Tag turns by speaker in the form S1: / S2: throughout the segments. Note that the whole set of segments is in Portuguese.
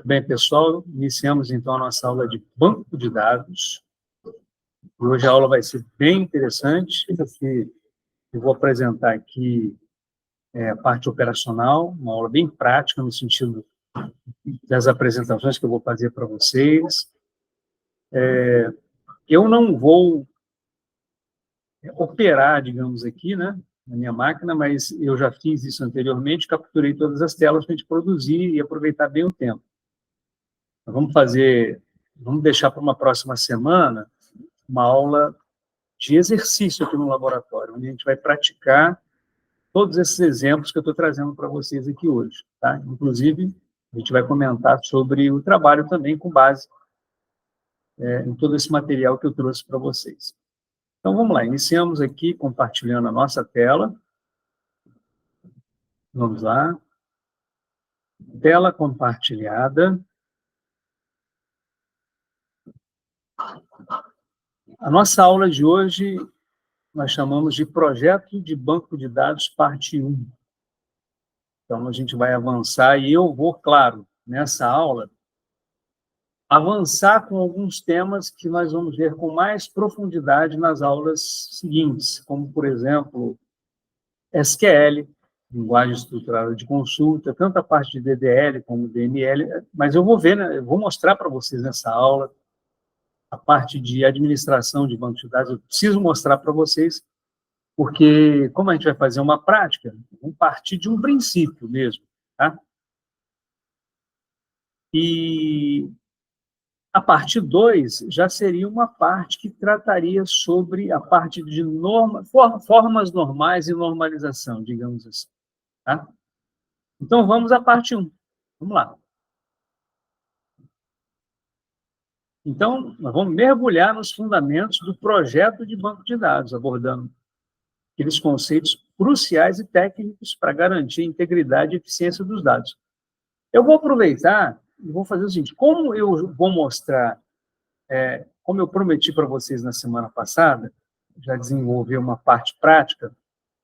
S1: Bem, pessoal, iniciamos então a nossa aula de banco de dados. E hoje a aula vai ser bem interessante, porque eu vou apresentar aqui a parte operacional, uma aula bem prática no sentido das apresentações que eu vou fazer para vocês. Eu não vou operar, digamos aqui, né, na minha máquina, mas eu já fiz isso anteriormente, capturei todas as telas para a gente produzir e aproveitar bem o tempo. Vamos deixar para uma próxima semana uma aula de exercício aqui no laboratório, onde a gente vai praticar todos esses exemplos que eu estou trazendo para vocês aqui hoje, tá? Inclusive, a gente vai comentar sobre o trabalho também com base em todo esse material que eu trouxe para vocês. Então, vamos lá, iniciamos aqui compartilhando a nossa tela. Vamos lá. Tela compartilhada. A nossa aula de hoje nós chamamos de Projeto de Banco de Dados, parte 1. Então, a gente vai avançar e eu vou, claro, nessa aula, avançar com alguns temas que nós vamos ver com mais profundidade nas aulas seguintes, como, por exemplo, SQL, linguagem estruturada de consulta, tanto a parte de DDL como DML, mas eu vou ver, né, eu vou mostrar para vocês nessa aula a parte de administração de banco de dados, eu preciso mostrar para vocês, porque, como a gente vai fazer uma prática, vamos partir de um princípio mesmo, tá? E a parte 2 já seria uma parte que trataria sobre a parte de formas normais e normalização, digamos assim, tá? Então, vamos à parte 1. Vamos lá. Então, nós vamos mergulhar nos fundamentos do projeto de banco de dados, abordando aqueles conceitos cruciais e técnicos para garantir a integridade e eficiência dos dados. Eu vou aproveitar e vou fazer o seguinte, como eu vou mostrar, como eu prometi para vocês na semana passada, já desenvolvi uma parte prática,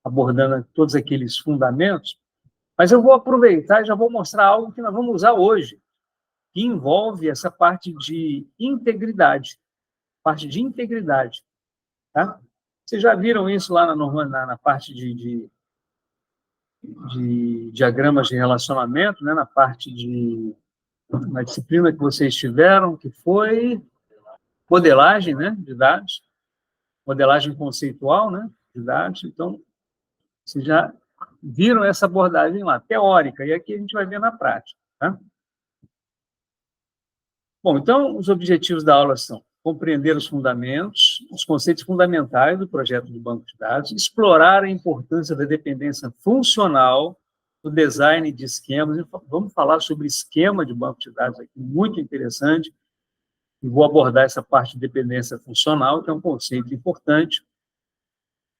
S1: abordando todos aqueles fundamentos, mas eu vou aproveitar e já vou mostrar algo que nós vamos usar hoje, que envolve essa parte de integridade, tá? Vocês já viram isso lá na parte de diagramas de relacionamento, né? Na disciplina que vocês tiveram, que foi modelagem, né, de dados, modelagem conceitual, né, de dados. Então, vocês já viram essa abordagem lá, teórica, e aqui a gente vai ver na prática, tá? Bom, então, os objetivos da aula são compreender os fundamentos, os conceitos fundamentais do projeto de banco de dados, explorar a importância da dependência funcional, do design de esquemas. Vamos falar sobre esquema de banco de dados aqui, muito interessante, e vou abordar essa parte de dependência funcional, que é um conceito importante,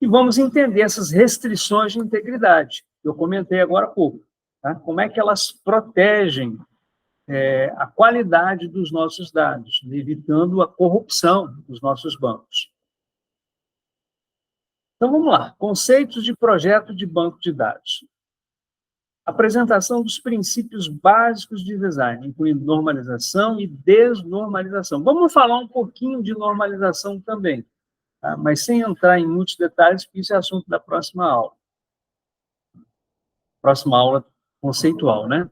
S1: e vamos entender essas restrições de integridade, que eu comentei agora há pouco, tá? Como é que elas protegem a qualidade dos nossos dados, evitando a corrupção dos nossos bancos. Então, vamos lá. Conceitos de projeto de banco de dados. Apresentação dos princípios básicos de design, incluindo normalização e desnormalização. Vamos falar um pouquinho de normalização também, tá? Mas sem entrar em muitos detalhes, porque isso é assunto da próxima aula. Próxima aula conceitual, né?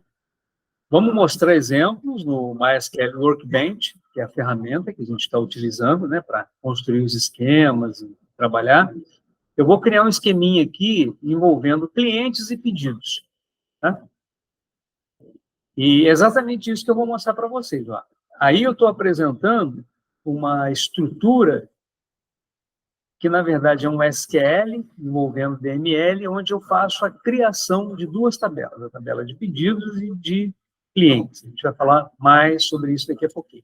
S1: Vamos mostrar exemplos no MySQL Workbench, que é a ferramenta que a gente está utilizando, né, para construir os esquemas e trabalhar. Eu vou criar um esqueminha aqui envolvendo clientes e pedidos, tá? E é exatamente isso que eu vou mostrar para vocês. Ó. Aí eu estou apresentando uma estrutura que, na verdade, é um SQL envolvendo DML, onde eu faço a criação de duas tabelas, a tabela de pedidos e de clientes. A gente vai falar mais sobre isso daqui a pouquinho.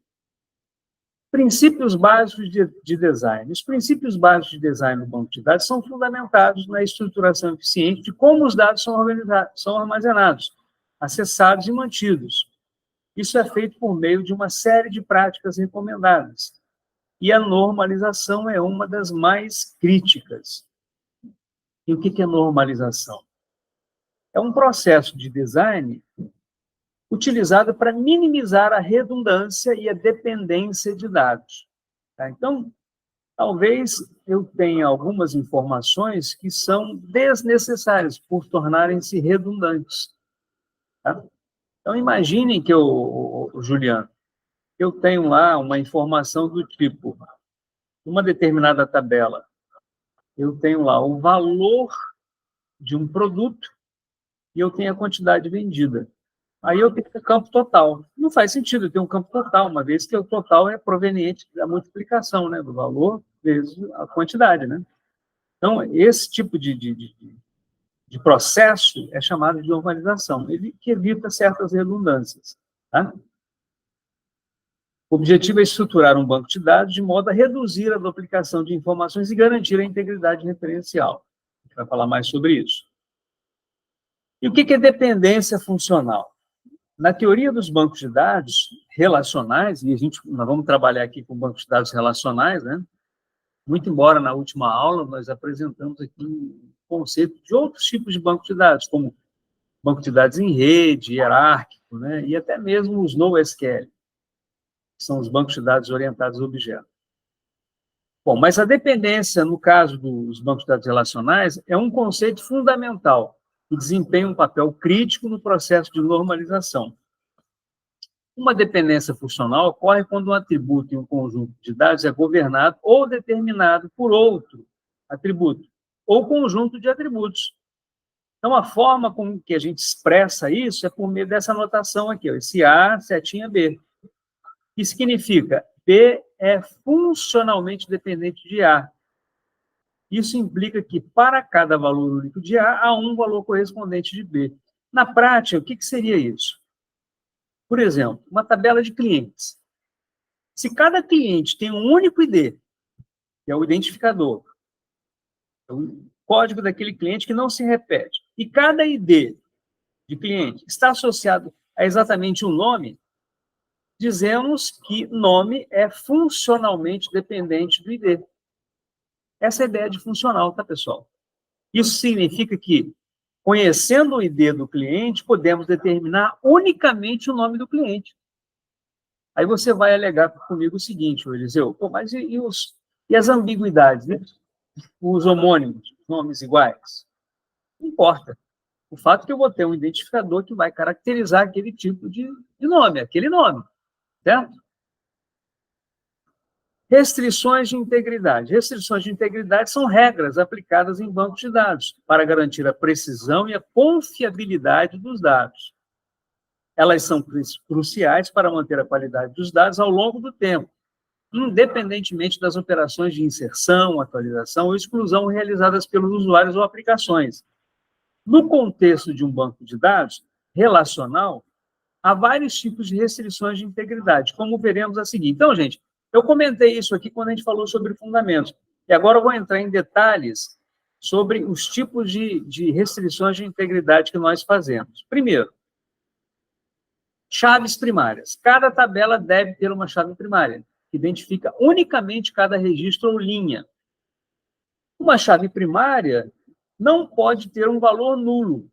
S1: Princípios básicos de design. Os princípios básicos de design do banco de dados são fundamentados na estruturação eficiente de como os dados são organizados, são armazenados, acessados e mantidos. Isso é feito por meio de uma série de práticas recomendadas. E a normalização é uma das mais críticas. E o que é normalização? É um processo de design utilizado para minimizar a redundância e a dependência de dados. Tá? Então, talvez eu tenha algumas informações que são desnecessárias por tornarem-se redundantes. Tá? Então, imaginem que Juliano, eu tenho lá uma informação do tipo, uma determinada tabela, eu tenho lá o valor de um produto e eu tenho a quantidade vendida. Aí eu tenho o campo total. Não faz sentido eu ter um campo total, uma vez que o total é proveniente da multiplicação, né, do valor vezes a quantidade, né? Então, esse tipo de processo é chamado de normalização, ele que evita certas redundâncias. Tá? O objetivo é estruturar um banco de dados de modo a reduzir a duplicação de informações e garantir a integridade referencial. A gente vai falar mais sobre isso. E o que é dependência funcional? Na teoria dos bancos de dados relacionais, e nós vamos trabalhar aqui com bancos de dados relacionais, né? Muito embora na última aula nós apresentamos aqui um conceito de outros tipos de bancos de dados, como banco de dados em rede, hierárquico, né? E até mesmo os NoSQL, que são os bancos de dados orientados a objetos. Bom, mas a dependência, no caso dos bancos de dados relacionais, é um conceito fundamental que desempenha um papel crítico no processo de normalização. Uma dependência funcional ocorre quando um atributo em um conjunto de dados é governado ou determinado por outro atributo, ou conjunto de atributos. Então, a forma com que a gente expressa isso é por meio dessa anotação aqui, ó, esse A, setinha B, que significa B é funcionalmente dependente de A. Isso implica que, para cada valor único de A, há um valor correspondente de B. Na prática, o que seria isso? Por exemplo, uma tabela de clientes. Se cada cliente tem um único ID, que é o identificador, é o código daquele cliente que não se repete, e cada ID de cliente está associado a exatamente um nome, dizemos que nome é funcionalmente dependente do ID. Essa é a ideia de funcional, tá, pessoal? Isso significa que, conhecendo o ID do cliente, podemos determinar unicamente o nome do cliente. Aí você vai alegar comigo o seguinte, Eliseu, pô, mas e as ambiguidades, né? Os homônimos, nomes iguais? Não importa. O fato é que eu vou ter um identificador que vai caracterizar aquele tipo de nome, aquele nome, certo? Restrições de integridade. Restrições de integridade são regras aplicadas em bancos de dados para garantir a precisão e a confiabilidade dos dados. Elas são cruciais para manter a qualidade dos dados ao longo do tempo, independentemente das operações de inserção, atualização ou exclusão realizadas pelos usuários ou aplicações. No contexto de um banco de dados relacional, há vários tipos de restrições de integridade, como veremos a seguir. Então, gente, eu comentei isso aqui quando a gente falou sobre fundamentos, e agora eu vou entrar em detalhes sobre os tipos de restrições de integridade que nós fazemos. Primeiro, chaves primárias. Cada tabela deve ter uma chave primária, que identifica unicamente cada registro ou linha. Uma chave primária não pode ter um valor nulo,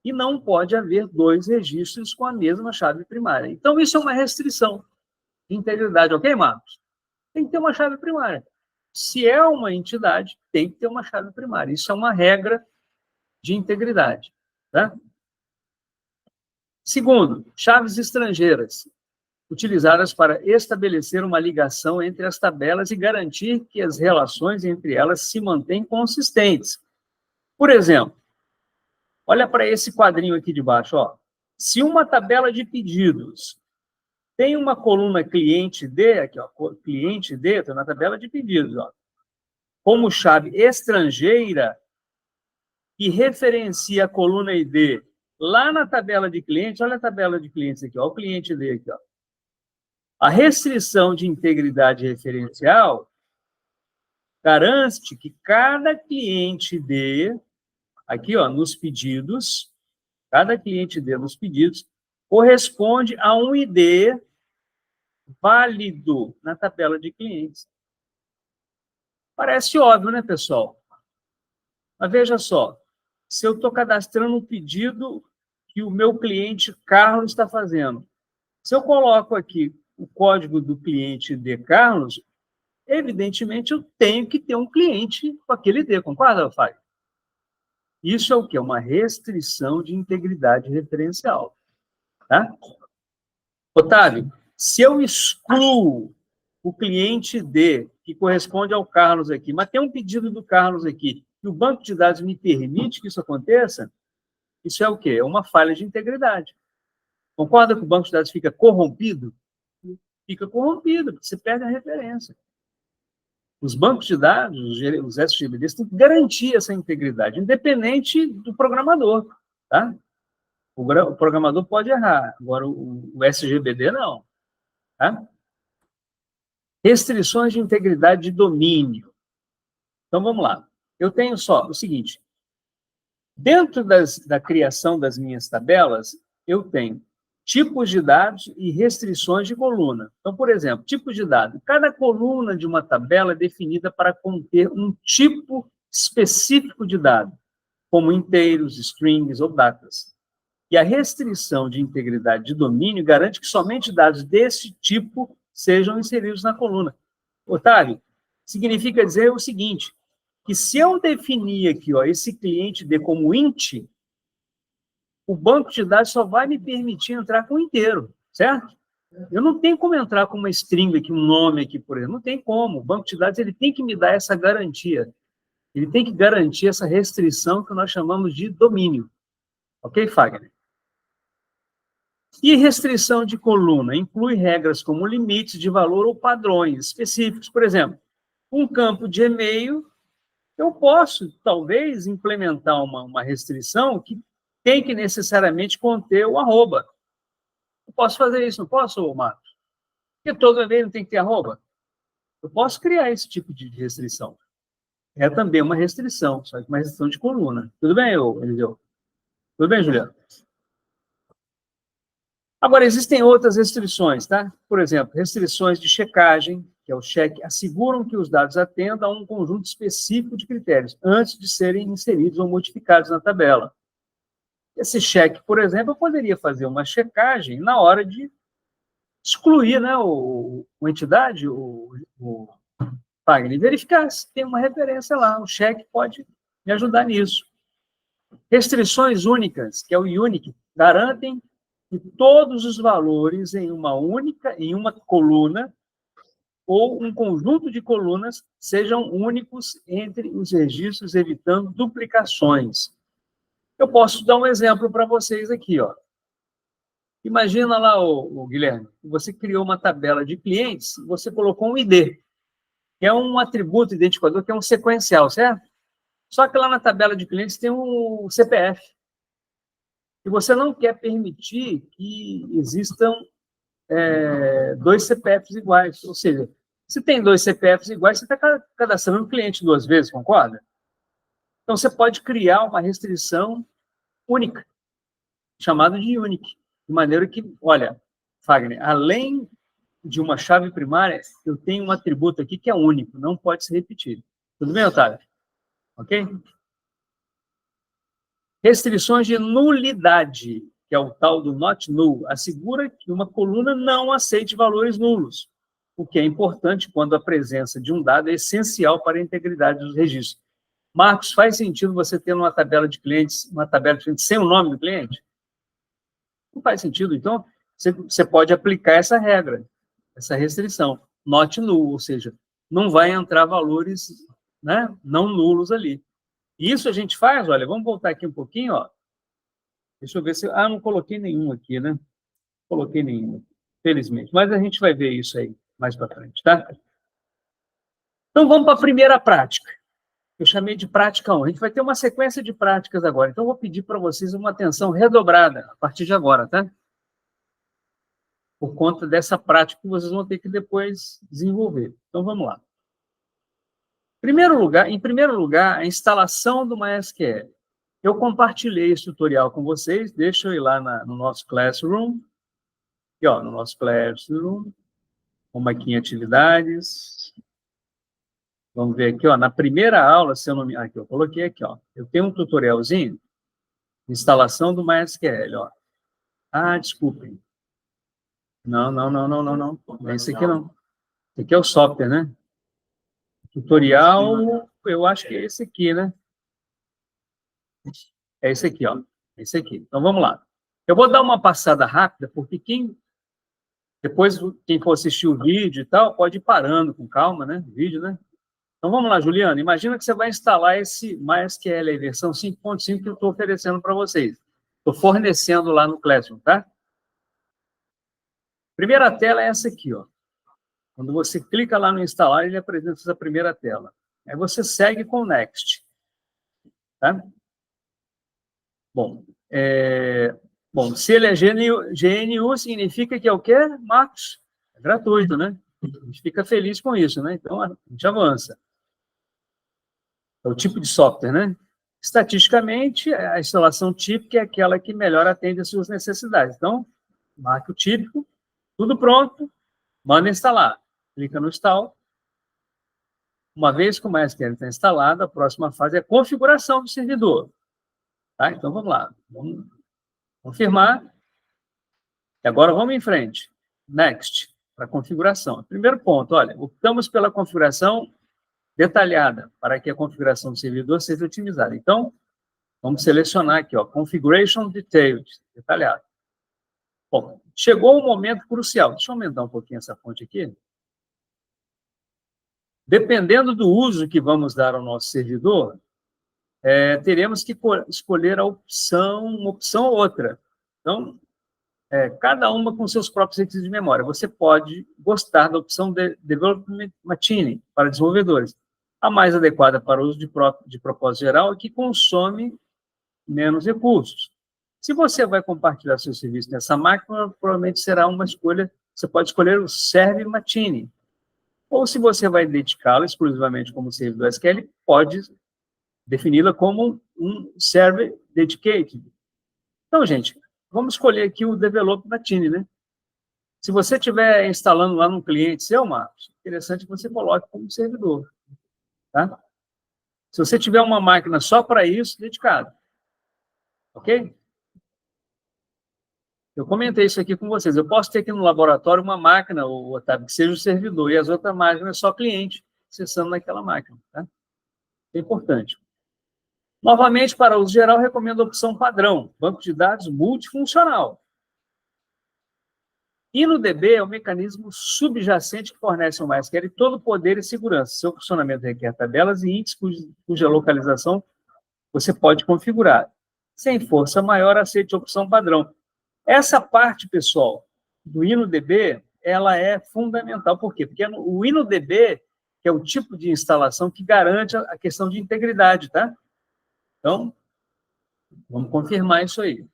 S1: e não pode haver dois registros com a mesma chave primária. Então, isso é uma restrição de integridade, ok, Marcos? Tem que ter uma chave primária. Se é uma entidade, tem que ter uma chave primária. Isso é uma regra de integridade. Tá? Segundo, chaves estrangeiras, utilizadas para estabelecer uma ligação entre as tabelas e garantir que as relações entre elas se mantêm consistentes. Por exemplo, olha para esse quadrinho aqui de baixo. Ó. Se uma tabela de pedidos tem uma coluna cliente D, aqui, ó, cliente D, está na tabela de pedidos, ó, como chave estrangeira, que referencia a coluna ID lá na tabela de clientes, olha a tabela de clientes aqui, ó, o cliente D aqui, ó. A restrição de integridade referencial garante que cada cliente D, aqui, ó, nos pedidos, cada cliente D nos pedidos, corresponde a um ID válido na tabela de clientes. Parece óbvio, né, pessoal? Mas veja só, se eu estou cadastrando um pedido que o meu cliente Carlos está fazendo. Se eu coloco aqui o código do cliente ID Carlos, evidentemente eu tenho que ter um cliente com aquele ID, concorda, Fábio? Isso é o quê? Uma restrição de integridade referencial. Tá? Otávio, se eu excluo o cliente D, que corresponde ao Carlos aqui, mas tem um pedido do Carlos aqui, e o banco de dados me permite que isso aconteça, isso é o quê? É uma falha de integridade. Concorda que o banco de dados fica corrompido? Fica corrompido, porque você perde a referência. Os bancos de dados, os SGBDs, têm que garantir essa integridade, independente do programador. Tá? O programador pode errar, agora o SGBD não. Tá? Restrições de integridade de domínio. Então, vamos lá. Eu tenho só o seguinte. Dentro da criação das minhas tabelas, eu tenho tipos de dados e restrições de coluna. Então, por exemplo, tipos de dados. Cada coluna de uma tabela é definida para conter um tipo específico de dado, como inteiros, strings ou datas. E a restrição de integridade de domínio garante que somente dados desse tipo sejam inseridos na coluna. Otávio, significa dizer o seguinte, que se eu definir aqui, ó, esse cliente D como int, o banco de dados só vai me permitir entrar com inteiro, certo? Eu não tenho como entrar com uma string aqui, um nome aqui, por exemplo. Não tem como. O banco de dados ele tem que me dar essa garantia. Ele tem que garantir essa restrição que nós chamamos de domínio. Ok, Fagner? E restrição de coluna inclui regras como limites de valor ou padrões específicos. Por exemplo, um campo de e-mail, eu posso, talvez, implementar uma restrição que tem que necessariamente conter o arroba. Eu posso fazer isso, não posso, Marcos? Porque todo e-mail tem que ter arroba. Eu posso criar esse tipo de restrição. É também uma restrição, só que uma restrição de coluna. Tudo bem, Eliseu? Tudo bem, Juliano? Agora, existem outras restrições, tá? Por exemplo, restrições de checagem, que é o cheque, asseguram que os dados atendam a um conjunto específico de critérios antes de serem inseridos ou modificados na tabela. Esse cheque, por exemplo, eu poderia fazer uma checagem na hora de excluir, né, a entidade, o Fagner, verificar se tem uma referência lá. O cheque pode me ajudar nisso. Restrições únicas, que é o unique, garantem que todos os valores em uma coluna ou um conjunto de colunas sejam únicos entre os registros, evitando duplicações. Eu posso dar um exemplo para vocês aqui, ó. Imagina lá, o Guilherme, você criou uma tabela de clientes, você colocou um ID, que é um atributo identificador, que é um sequencial, certo? Só que lá na tabela de clientes tem um CPF. E você não quer permitir que existam dois CPFs iguais. Ou seja, se tem dois CPFs iguais, você está cadastrando o cliente duas vezes, concorda? Então, você pode criar uma restrição única, chamada de unique, de maneira que, olha, Fagner, além de uma chave primária, eu tenho um atributo aqui que é único, não pode se repetir. Tudo bem, Otávio? Ok? Restrições de nulidade, que é o tal do not null, assegura que uma coluna não aceite valores nulos, o que é importante quando a presença de um dado é essencial para a integridade dos registros. Marcos, faz sentido você ter uma tabela de clientes sem o nome do cliente? Não faz sentido. Então, você pode aplicar essa regra, essa restrição, not null, ou seja, não vai entrar valores, né, não nulos ali. E isso a gente faz, olha, vamos voltar aqui um pouquinho, ó. Deixa eu ver se... Ah, não coloquei nenhum aqui, né? Coloquei nenhum, felizmente. Mas a gente vai ver isso aí mais para frente, tá? Então, vamos para a primeira prática. Eu chamei de prática 1. A gente vai ter uma sequência de práticas agora. Então, eu vou pedir para vocês uma atenção redobrada a partir de agora, tá? Por conta dessa prática que vocês vão ter que depois desenvolver. Então, vamos lá. Em primeiro lugar, a instalação do MySQL. Eu compartilhei esse tutorial com vocês, deixa eu ir lá no nosso Classroom. Aqui, ó, no nosso Classroom, como aqui em atividades. Vamos ver aqui, ó, na primeira aula, se eu não me... Aqui, eu coloquei aqui, ó. Eu tenho um tutorialzinho, Instalação do MySQL, ó. Ah, desculpem. Não. Não é esse aqui, não. Esse aqui é o software, né? Tutorial, eu acho que é esse aqui, né? É esse aqui, ó. Esse aqui. Então, vamos lá. Eu vou dar uma passada rápida, porque depois, quem for assistir o vídeo e tal, pode ir parando com calma, né? O vídeo, né? Então, vamos lá, Juliana. Imagina que você vai instalar esse MySQL, a versão 5.5 que eu estou oferecendo para vocês. Estou fornecendo lá no Classroom, tá? Primeira tela é essa aqui, ó. Quando você clica lá no instalar, ele apresenta essa primeira tela. Aí você segue com o Next. Tá? Bom, se ele é GNU, significa que é o quê, Marcos? É gratuito, né? A gente fica feliz com isso, né? Então, a gente avança. É o tipo de software, né? Estatisticamente, a instalação típica é aquela que melhor atende às suas necessidades. Então, marque o típico, tudo pronto, manda instalar. Clica no install. Uma vez que o MySQL está instalado, a próxima fase é a configuração do servidor. Tá? Então, vamos lá. Vamos confirmar. E agora vamos em frente. Next, para configuração. Primeiro ponto, olha, optamos pela configuração detalhada, para que a configuração do servidor seja otimizada. Então, vamos selecionar aqui, ó, Configuration Detailed, detalhado. Bom, chegou o momento crucial. Deixa eu aumentar um pouquinho essa fonte aqui. Dependendo do uso que vamos dar ao nosso servidor, teremos que escolher uma opção ou outra. Então, cada uma com seus próprios requisitos de memória. Você pode gostar da opção de Development Machine para desenvolvedores, a mais adequada para o uso de propósito geral e que consome menos recursos. Se você vai compartilhar seu serviço nessa máquina, provavelmente será uma escolha, você pode escolher o Server Machine. Ou se você vai dedicá-la exclusivamente como servidor SQL, pode defini-la como um Server Dedicated. Então, gente, vamos escolher aqui o Develop Machine, né? Se você estiver instalando lá num cliente seu, Marcos, interessante que você coloque como servidor, tá? Se você tiver uma máquina só para isso, dedicado. Ok? Eu comentei isso aqui com vocês. Eu posso ter aqui no laboratório uma máquina, Otávio, que seja o servidor, e as outras máquinas só cliente, acessando naquela máquina, tá? É importante. Novamente, para uso geral, recomendo a opção padrão, banco de dados multifuncional. InnoDB é o mecanismo subjacente que fornece ao MySQL todo o poder e segurança. Seu funcionamento requer tabelas e índices cuja localização você pode configurar. Sem força maior, aceite a opção padrão. Essa parte, pessoal, do InnoDB, ela é fundamental. Por quê? Porque o InnoDB, que é o tipo de instalação que garante a questão de integridade, tá? Então, vamos confirmar isso aí.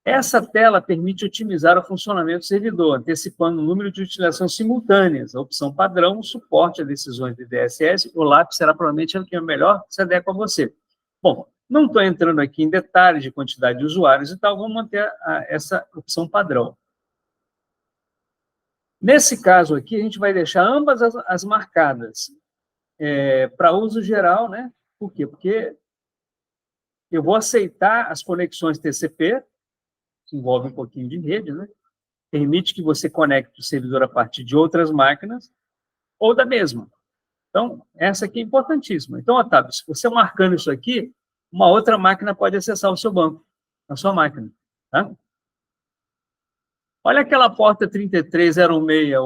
S1: Essa tela permite otimizar o funcionamento do servidor, antecipando o número de utilizações simultâneas. A opção padrão, suporte a decisões de DSS, o lápis será provavelmente o que é melhor se adequa a você. Bom, não estou entrando aqui em detalhes de quantidade de usuários e tal, vamos manter essa opção padrão. Nesse caso aqui, a gente vai deixar ambas as marcadas para uso geral, né? Por quê? Porque eu vou aceitar as conexões TCP, que envolve um pouquinho de rede, né? Permite que você conecte o servidor a partir de outras máquinas ou da mesma. Então, essa aqui é importantíssima. Então, Otávio, se você marcando isso aqui, uma outra máquina pode acessar o seu banco, a sua máquina. Tá? Olha aquela porta 33016,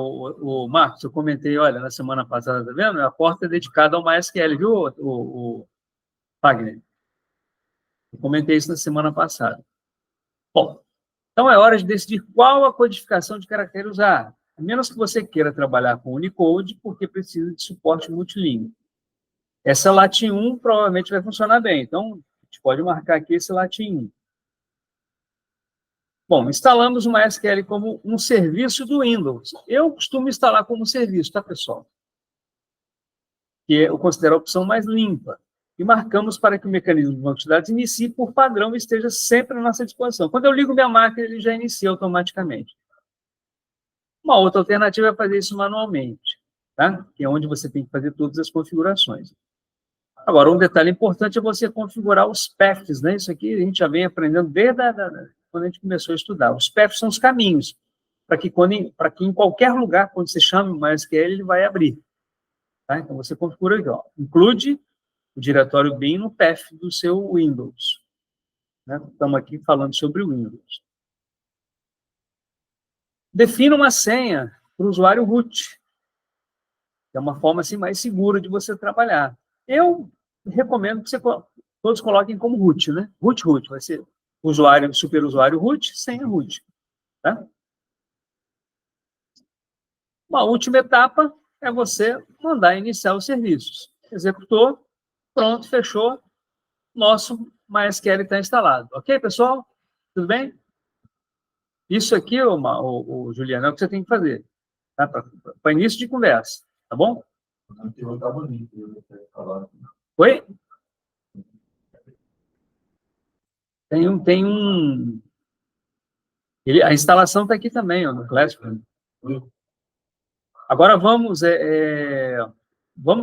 S1: o Marcos, eu comentei, olha, na semana passada, tá vendo? A porta é dedicada ao MySQL, viu, o Wagner? Eu comentei isso na semana passada. Bom, então é hora de decidir qual a codificação de caractere usar, a menos que você queira trabalhar com Unicode, porque precisa de suporte multilíngue. Essa Latin 1 provavelmente vai funcionar bem, então a gente pode marcar aqui esse Latin 1. Bom, instalamos o MySQL como um serviço do Windows. Eu costumo instalar como serviço, tá, pessoal? Que eu considero a opção mais limpa. E marcamos para que o mecanismo de banco de dados inicie por padrão e esteja sempre à nossa disposição. Quando eu ligo minha máquina, ele já inicia automaticamente. Uma outra alternativa é fazer isso manualmente, tá? Que é onde você tem que fazer todas as configurações. Agora, um detalhe importante é você configurar os paths, né? Isso aqui a gente já vem aprendendo desde quando a gente começou a estudar. Os paths são os caminhos, para que em qualquer lugar, quando você chama o MySQL, ele vai abrir. Tá? Então, você configura aqui, ó. Include o diretório bin no path do seu Windows. Né? Estamos aqui falando sobre o Windows. Defina uma senha para o usuário root. É uma forma assim, mais segura de você trabalhar. Eu recomendo que todos coloquem como root, né? Root. Vai ser usuário, superusuário root, senha root. Tá? Uma última etapa é você mandar iniciar os serviços. Executou, pronto, fechou, nosso MySQL está instalado. Ok, pessoal? Tudo bem? Isso aqui, o Juliano, é o que você tem que fazer. Tá? Para início de conversa. Tá bom? Oi? Tem um... a instalação está aqui também, ó, no Classic. Agora vamos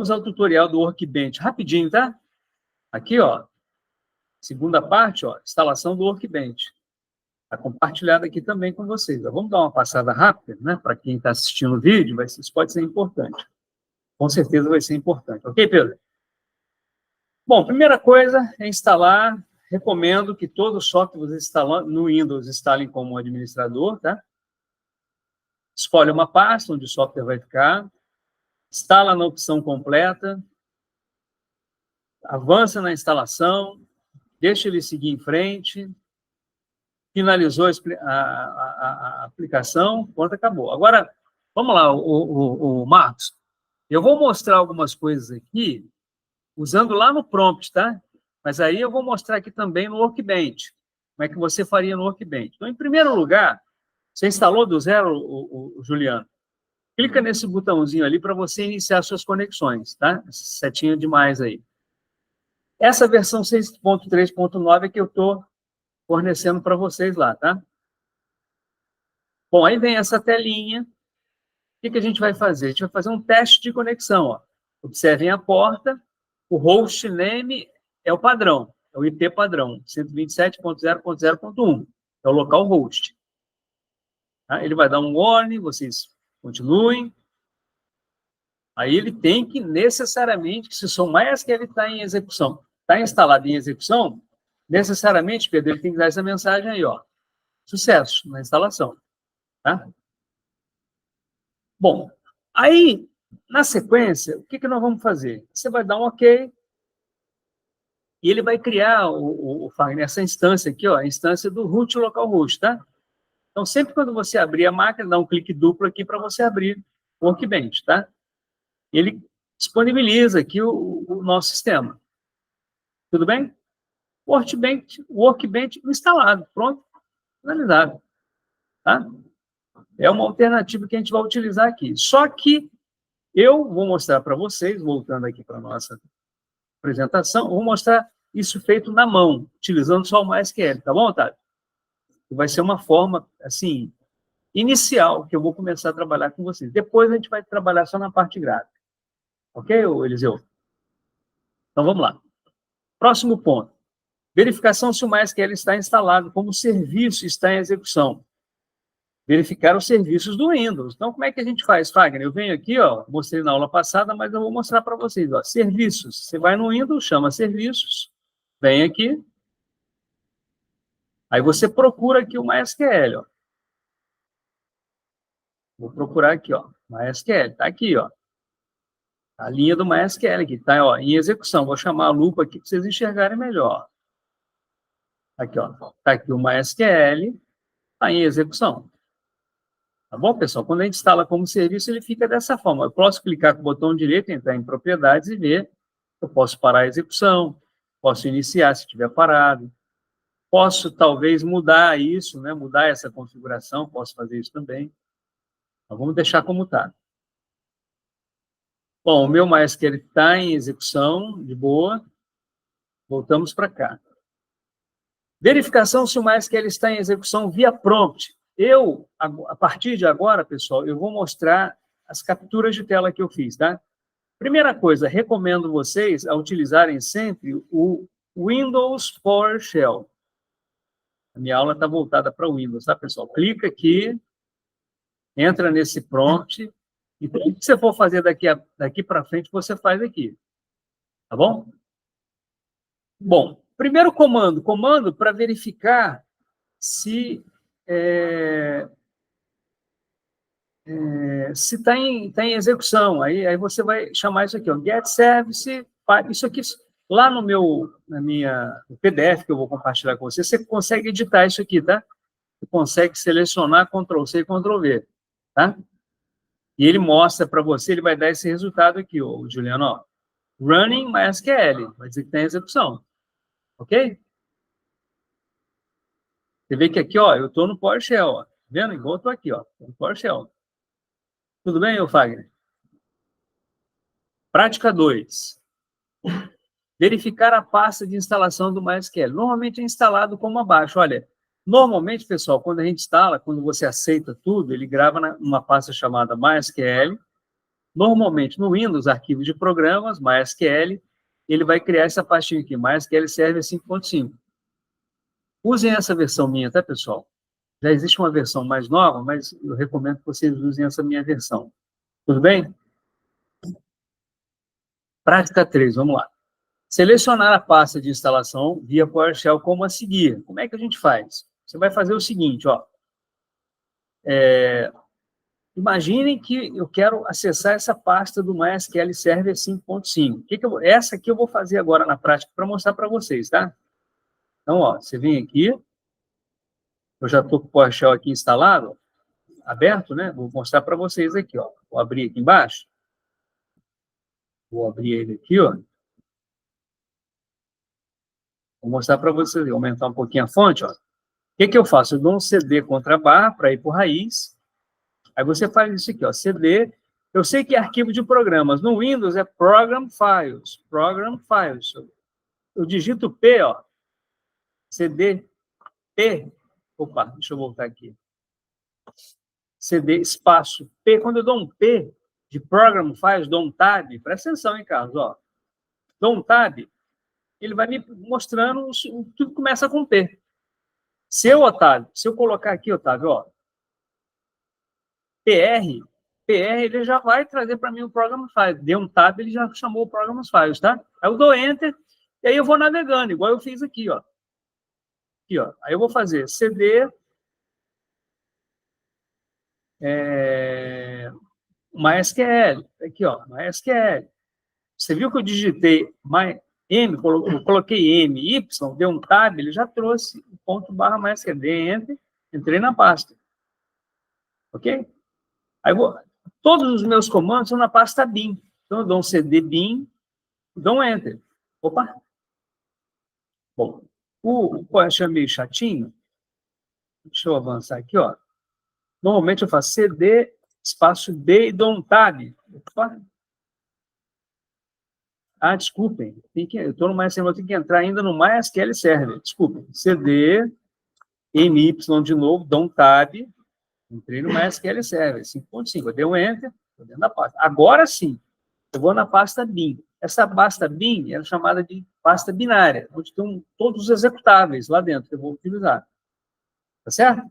S1: ao tutorial do Workbench. Rapidinho, tá? Aqui, ó. Segunda parte, ó. Instalação do Workbench. Está compartilhado aqui também com vocês. Vamos dar uma passada rápida, né? Para quem está assistindo o vídeo, isso pode ser importante. Com certeza vai ser importante. Ok, Pedro? Bom, primeira coisa é instalar. Recomendo que todo software que você instala no Windows instalem como administrador, tá? Escolhe uma pasta onde o software vai ficar. Instala na opção completa. Avança na instalação. Deixa ele seguir em frente. Finalizou a aplicação, pronto, acabou. Agora, vamos lá, o Marcos. Eu vou mostrar algumas coisas aqui, usando lá no prompt, tá? Mas aí eu vou mostrar aqui também no Workbench. Como é que você faria no Workbench. Então, em primeiro lugar, você instalou do zero, o Juliano? Clica nesse botãozinho ali para você iniciar suas conexões, tá? Essa setinha demais aí. Essa versão 6.3.9 é que eu estou fornecendo para vocês lá, tá? Bom, aí vem essa telinha. O que a gente vai fazer? A gente vai fazer um teste de conexão, ó. Observem a porta. O host name é o padrão, é o IP padrão, 127.0.0.1. É o local host. Tá? Ele vai dar um warning, vocês continuem. Aí ele tem que necessariamente, se o MySQL está em execução, está instalado em execução, necessariamente, Pedro, ele tem que dar essa mensagem aí, ó. Sucesso na instalação. Tá? Bom, aí, na sequência, o que nós vamos fazer? Você vai dar um OK e ele vai criar essa instância aqui, ó, a instância do root localhost, tá? Então, sempre quando você abrir a máquina, dá um clique duplo aqui para você abrir o Workbench, tá? Ele disponibiliza aqui o nosso sistema. Tudo bem? Workbench instalado, pronto, finalizado, tá? É uma alternativa que a gente vai utilizar aqui. Só que eu vou mostrar para vocês, voltando aqui para a nossa apresentação, vou mostrar isso feito na mão, utilizando só o MySQL, tá bom, Otávio? Vai ser uma forma, assim, inicial, que eu vou começar a trabalhar com vocês. Depois a gente vai trabalhar só na parte gráfica. Ok, Eliseu? Então, vamos lá. Próximo ponto. Verificação se o MySQL está instalado, como o serviço está em execução. Verificar os serviços do Windows. Então, como é que a gente faz, Fagner? Eu venho aqui, ó, mostrei na aula passada, mas eu vou mostrar para vocês. Ó, serviços. Você vai no Windows, chama serviços, vem aqui, aí você procura aqui o MySQL. Ó. Vou procurar aqui, ó, MySQL. Está aqui, ó. A linha do MySQL aqui, está em execução. Vou chamar a lupa aqui para vocês enxergarem melhor. Aqui, ó. Está aqui o MySQL, está em execução. Tá bom, pessoal? Quando a gente instala como serviço, ele fica dessa forma. Eu posso clicar com o botão direito, entrar em propriedades e ver. Eu posso parar a execução, posso iniciar se estiver parado. Posso, talvez, mudar isso, né? Mudar essa configuração, posso fazer isso também. Então, vamos deixar como está. Bom, o meu MySQL está em execução, de boa. Voltamos para cá. Verificação se o MySQL está em execução via prompt. A partir de agora, pessoal, eu vou mostrar as capturas de tela que eu fiz, tá? Primeira coisa, recomendo vocês a utilizarem sempre o Windows PowerShell. A minha aula está voltada para o Windows, tá, pessoal? Clica aqui, entra nesse prompt, e tudo que você for fazer daqui para frente, você faz aqui. Tá bom? Bom, primeiro comando para verificar se se está em execução. Aí você vai chamar isso aqui, ó, get service. Isso aqui, lá no no PDF que eu vou compartilhar com você, você consegue editar isso aqui, tá? Você consegue selecionar Ctrl+C e Ctrl+V, tá? E ele mostra para você, ele vai dar esse resultado aqui, ó, Juliano, ó. Running MySQL, vai dizer que está em execução. Ok? Você vê que aqui, ó, eu estou no PowerShell, ó. Tá vendo? Igual eu estou aqui, ó, no PowerShell. Tudo bem, Fagner? Prática 2. Verificar a pasta de instalação do MySQL. Normalmente é instalado como abaixo. Olha, normalmente, pessoal, quando a gente instala, quando você aceita tudo, ele grava numa pasta chamada MySQL. Normalmente, no Windows, arquivo de programas, MySQL, ele vai criar essa pastinha aqui, MySQL Server 5.5. Usem essa versão minha, tá, pessoal? Já existe uma versão mais nova, mas eu recomendo que vocês usem essa minha versão. Tudo bem? Prática 3, vamos lá. Selecionar a pasta de instalação via PowerShell como a seguir. Como é que a gente faz? Você vai fazer o seguinte, ó. Imaginem que eu quero acessar essa pasta do MySQL Server 5.5. Essa aqui eu vou fazer agora na prática para mostrar para vocês, tá? Então, ó, você vem aqui. Eu já estou com o PowerShell aqui instalado, aberto, né? Vou mostrar para vocês aqui, ó. Vou abrir aqui embaixo. Vou abrir ele aqui, ó. Vou mostrar para vocês, aumentar um pouquinho a fonte, ó. O que eu faço? Eu dou um CD contra a barra para ir para o raiz. Aí você faz isso aqui, ó, CD. Eu sei que é arquivo de programas. No Windows é Program Files. Program Files. Eu digito P, ó. CD, P. Opa, deixa eu voltar aqui. CD, espaço, P. Quando eu dou um P de Program Files, dou um Tab. Presta atenção, hein, Carlos, ó. Dou um Tab. Ele vai me mostrando, tudo começa com P. Otávio, se eu colocar aqui, Otávio, ó, PR, ele já vai trazer para mim o Program Files. Deu um tab, ele já chamou o Program Files, tá? Aí eu dou Enter, e aí eu vou navegando, igual eu fiz aqui, ó. Aqui, ó. Aí eu vou fazer CD, MySQL, aqui, ó, MySQL. Você viu que eu digitei eu coloquei M, Y, deu um tab, ele já trouxe o ponto barra MySQL, Enter, entrei na pasta. Ok? Aí todos os meus comandos são na pasta bin. Então, eu dou um CD bin, dou um Enter. Opa! Bom, o PowerShell é meio chatinho. Deixa eu avançar aqui, ó. Normalmente eu faço CD, espaço B e dou um Tab. Opa! Ah, desculpem. Eu estou no MySQL, eu tenho que entrar ainda no MySQL Server. Desculpem. CD, MY de novo, dou um Tab. Entrei no MySQL Server 5.5. Eu dei um Enter, estou dentro da pasta. Agora sim, eu vou na pasta bin. Essa pasta bin é chamada de pasta binária, onde estão todos os executáveis lá dentro que eu vou utilizar. Tá certo?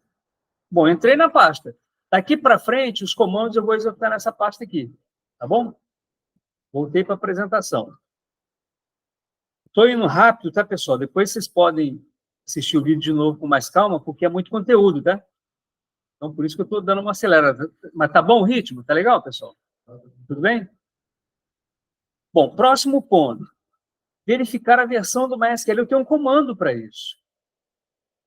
S1: Bom, entrei na pasta. Daqui para frente, os comandos eu vou executar nessa pasta aqui. Tá bom? Voltei para a apresentação. Estou indo rápido, tá, pessoal? Depois vocês podem assistir o vídeo de novo com mais calma, porque é muito conteúdo, tá? Então, por isso que eu estou dando uma acelerada. Mas tá bom o ritmo? Tá legal, pessoal? Tudo bem? Bom, próximo ponto. Verificar a versão do MySQL. Eu tenho um comando para isso.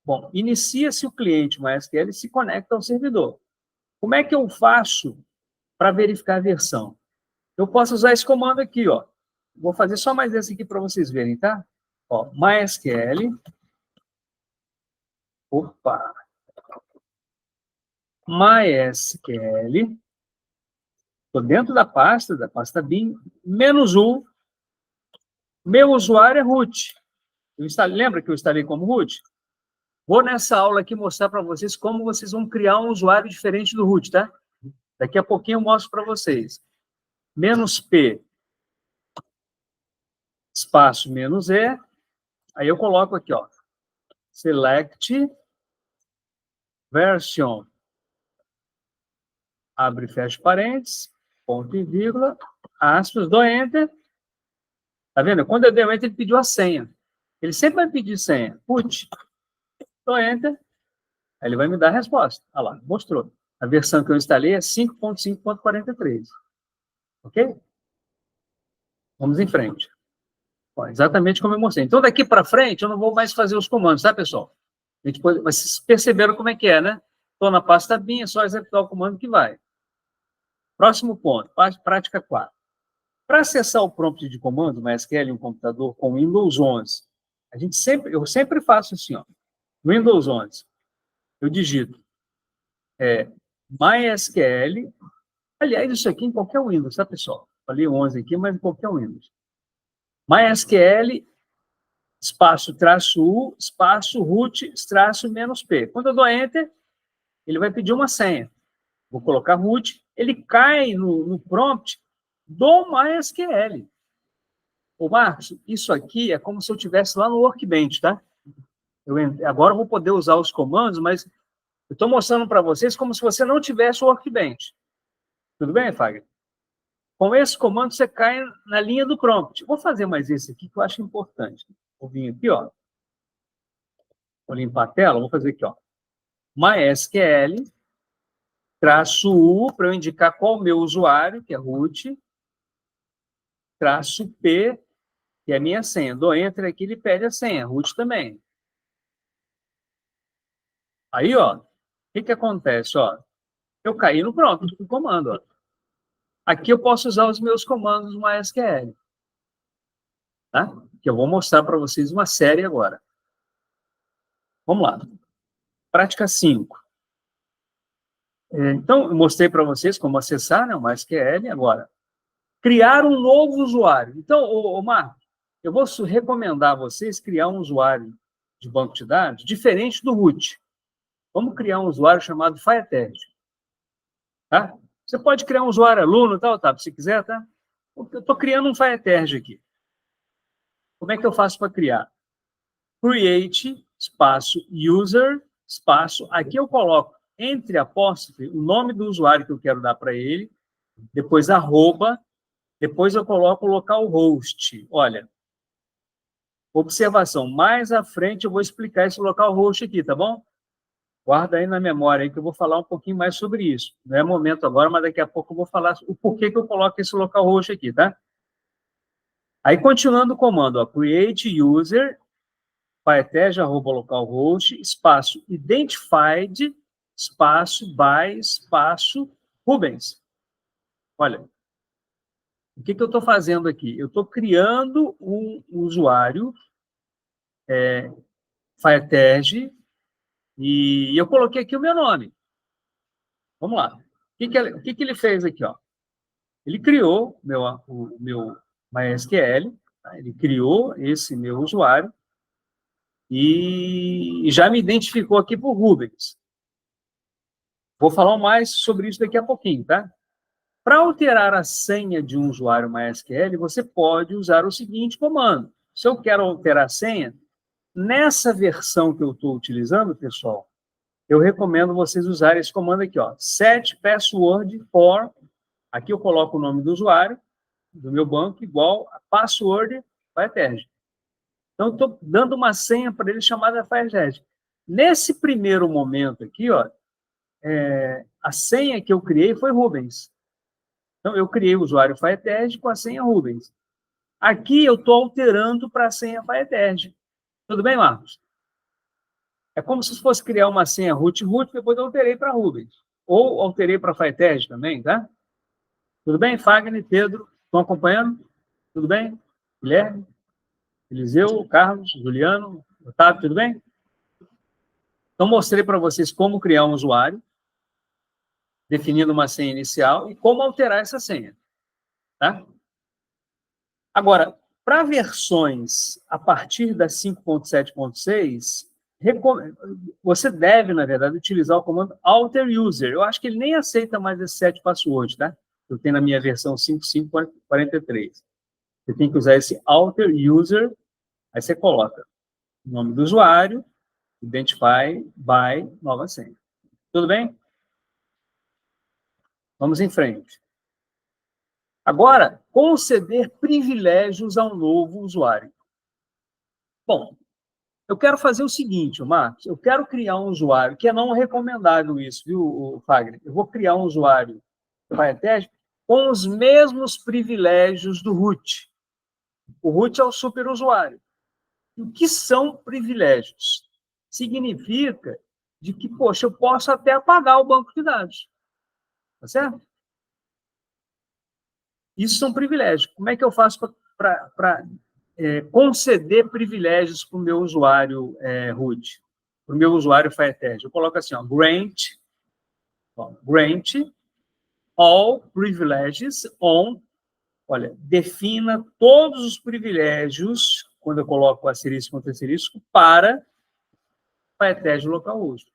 S1: Bom, inicia-se o cliente MySQL e se conecta ao servidor. Como é que eu faço para verificar a versão? Eu posso usar esse comando aqui, ó. Vou fazer só mais esse aqui para vocês verem, tá? Ó, MySQL. Opa! MySQL. Estou dentro da pasta bin, -u. Meu usuário é root. Lembra que eu instalei como root? Vou nessa aula aqui mostrar para vocês como vocês vão criar um usuário diferente do root, tá? Daqui a pouquinho eu mostro para vocês. -p espaço menos E, aí eu coloco aqui, ó, select version, abre e fecha parênteses, ponto e vírgula, aspas, dou Enter. Tá vendo? Quando eu dei o Enter, ele pediu a senha. Ele sempre vai pedir senha. Put, dou Enter, aí ele vai me dar a resposta. Olha lá, mostrou. A versão que eu instalei é 5.5.43. Ok? Vamos em frente. Ó, exatamente como eu mostrei. Então, daqui para frente, eu não vou mais fazer os comandos, tá, pessoal? Vocês perceberam como é que é, né? Estou na pasta bin, é só executar o comando que vai. Próximo ponto, prática 4. Para acessar o prompt de comando MySQL em um computador com Windows 11, eu sempre faço assim, ó. Windows 11, eu digito MySQL. Aliás, isso aqui em qualquer Windows, tá, pessoal? Falei 11 aqui, mas em qualquer Windows. MySQL, espaço traço U, espaço root, traço menos P. Quando eu dou Enter, ele vai pedir uma senha. Vou colocar root, ele cai no prompt do MySQL. Ô, Marcos, isso aqui é como se eu estivesse lá no Workbench, tá? Agora eu vou poder usar os comandos, mas eu estou mostrando para vocês como se você não tivesse o Workbench. Tudo bem, Fagner? Com esse comando, você cai na linha do prompt. Vou fazer mais esse aqui que eu acho importante. Vou vir aqui, ó. Vou limpar a tela, vou fazer aqui, ó. MySQL, traço U, para eu indicar qual o meu usuário, que é root, traço P, que é a minha senha. Dou Enter aqui, ele pede a senha, root também. Aí, ó, o que acontece, ó? Eu caí no prompt do comando, ó. Aqui eu posso usar os meus comandos no MySQL, tá? Que eu vou mostrar para vocês uma série agora. Vamos lá. Prática 5. Então, eu mostrei para vocês como acessar, né, o MySQL. Agora, criar um novo usuário. Então, Marco, eu vou recomendar a vocês criar um usuário de banco de dados diferente do root. Vamos criar um usuário chamado FireTag. Tá? Você pode criar um usuário aluno, tal, tá, se quiser, tá? Eu estou criando um FireTag aqui. Como é que eu faço para criar? Create, espaço, user, espaço. Aqui eu coloco entre apóstrofe o nome do usuário que eu quero dar para ele, depois arroba, depois eu coloco o localhost. Olha, observação, mais à frente eu vou explicar esse localhost aqui, tá bom? Guarda aí na memória aí que eu vou falar um pouquinho mais sobre isso. Não é momento agora, mas daqui a pouco eu vou falar o porquê que eu coloco esse localhost aqui, tá? Aí, continuando o comando, ó, create user, FireTag, @localhost, espaço identified, espaço by, espaço Rubens. Olha, o que eu estou fazendo aqui? Eu estou criando um usuário FireTag e eu coloquei aqui o meu nome. Vamos lá. O que ele fez aqui? Ó? Ele criou o meu MySQL, tá? Ele criou esse meu usuário e já me identificou aqui por Rubens. Vou falar mais sobre isso daqui a pouquinho, tá? Para alterar a senha de um usuário MySQL, você pode usar o seguinte comando. Se eu quero alterar a senha, nessa versão que eu estou utilizando, pessoal, eu recomendo vocês usarem esse comando aqui, ó. Set password for, aqui eu coloco o nome do usuário, do meu banco, igual a password FireTag. Então, estou dando uma senha para ele chamada FireTag. Nesse primeiro momento aqui, ó, a senha que eu criei foi Rubens. Então, eu criei o usuário FireTag com a senha Rubens. Aqui eu estou alterando para a senha FireTag. Tudo bem, Marcos? É como se fosse criar uma senha root, depois eu alterei para Rubens. Ou alterei para FireTag também, tá? Tudo bem, Fagner, Pedro? Estão acompanhando? Tudo bem? Guilherme? Eliseu, Carlos, Juliano, Otávio, tudo bem? Então, mostrei para vocês como criar um usuário, definindo uma senha inicial e como alterar essa senha. Tá? Agora, para versões a partir da 5.7.6, você deve, na verdade, utilizar o comando alter user. Eu acho que ele nem aceita mais esse set password, tá? Eu tenho na minha versão 5.5.43. Você tem que usar esse alter user, aí você coloca o nome do usuário, identify by nova senha. Tudo bem? Vamos em frente. Agora, conceder privilégios ao novo usuário. Bom, eu quero fazer o seguinte, Marcos, eu quero criar um usuário, que é não recomendável isso, viu, Fagner? Eu vou criar um usuário do Firetest com os mesmos privilégios do root. O root é o superusuário. O que são privilégios? Significa de que, poxa, eu posso até apagar o banco de dados. Tá certo? Isso são privilégios. Como é que eu faço para conceder privilégios para o meu usuário root? Para o meu usuário Firetest? Eu coloco assim, ó, grant all privileges on. Olha, defina todos os privilégios, quando eu coloco asterisco contra asterisco, para Firetest localhost.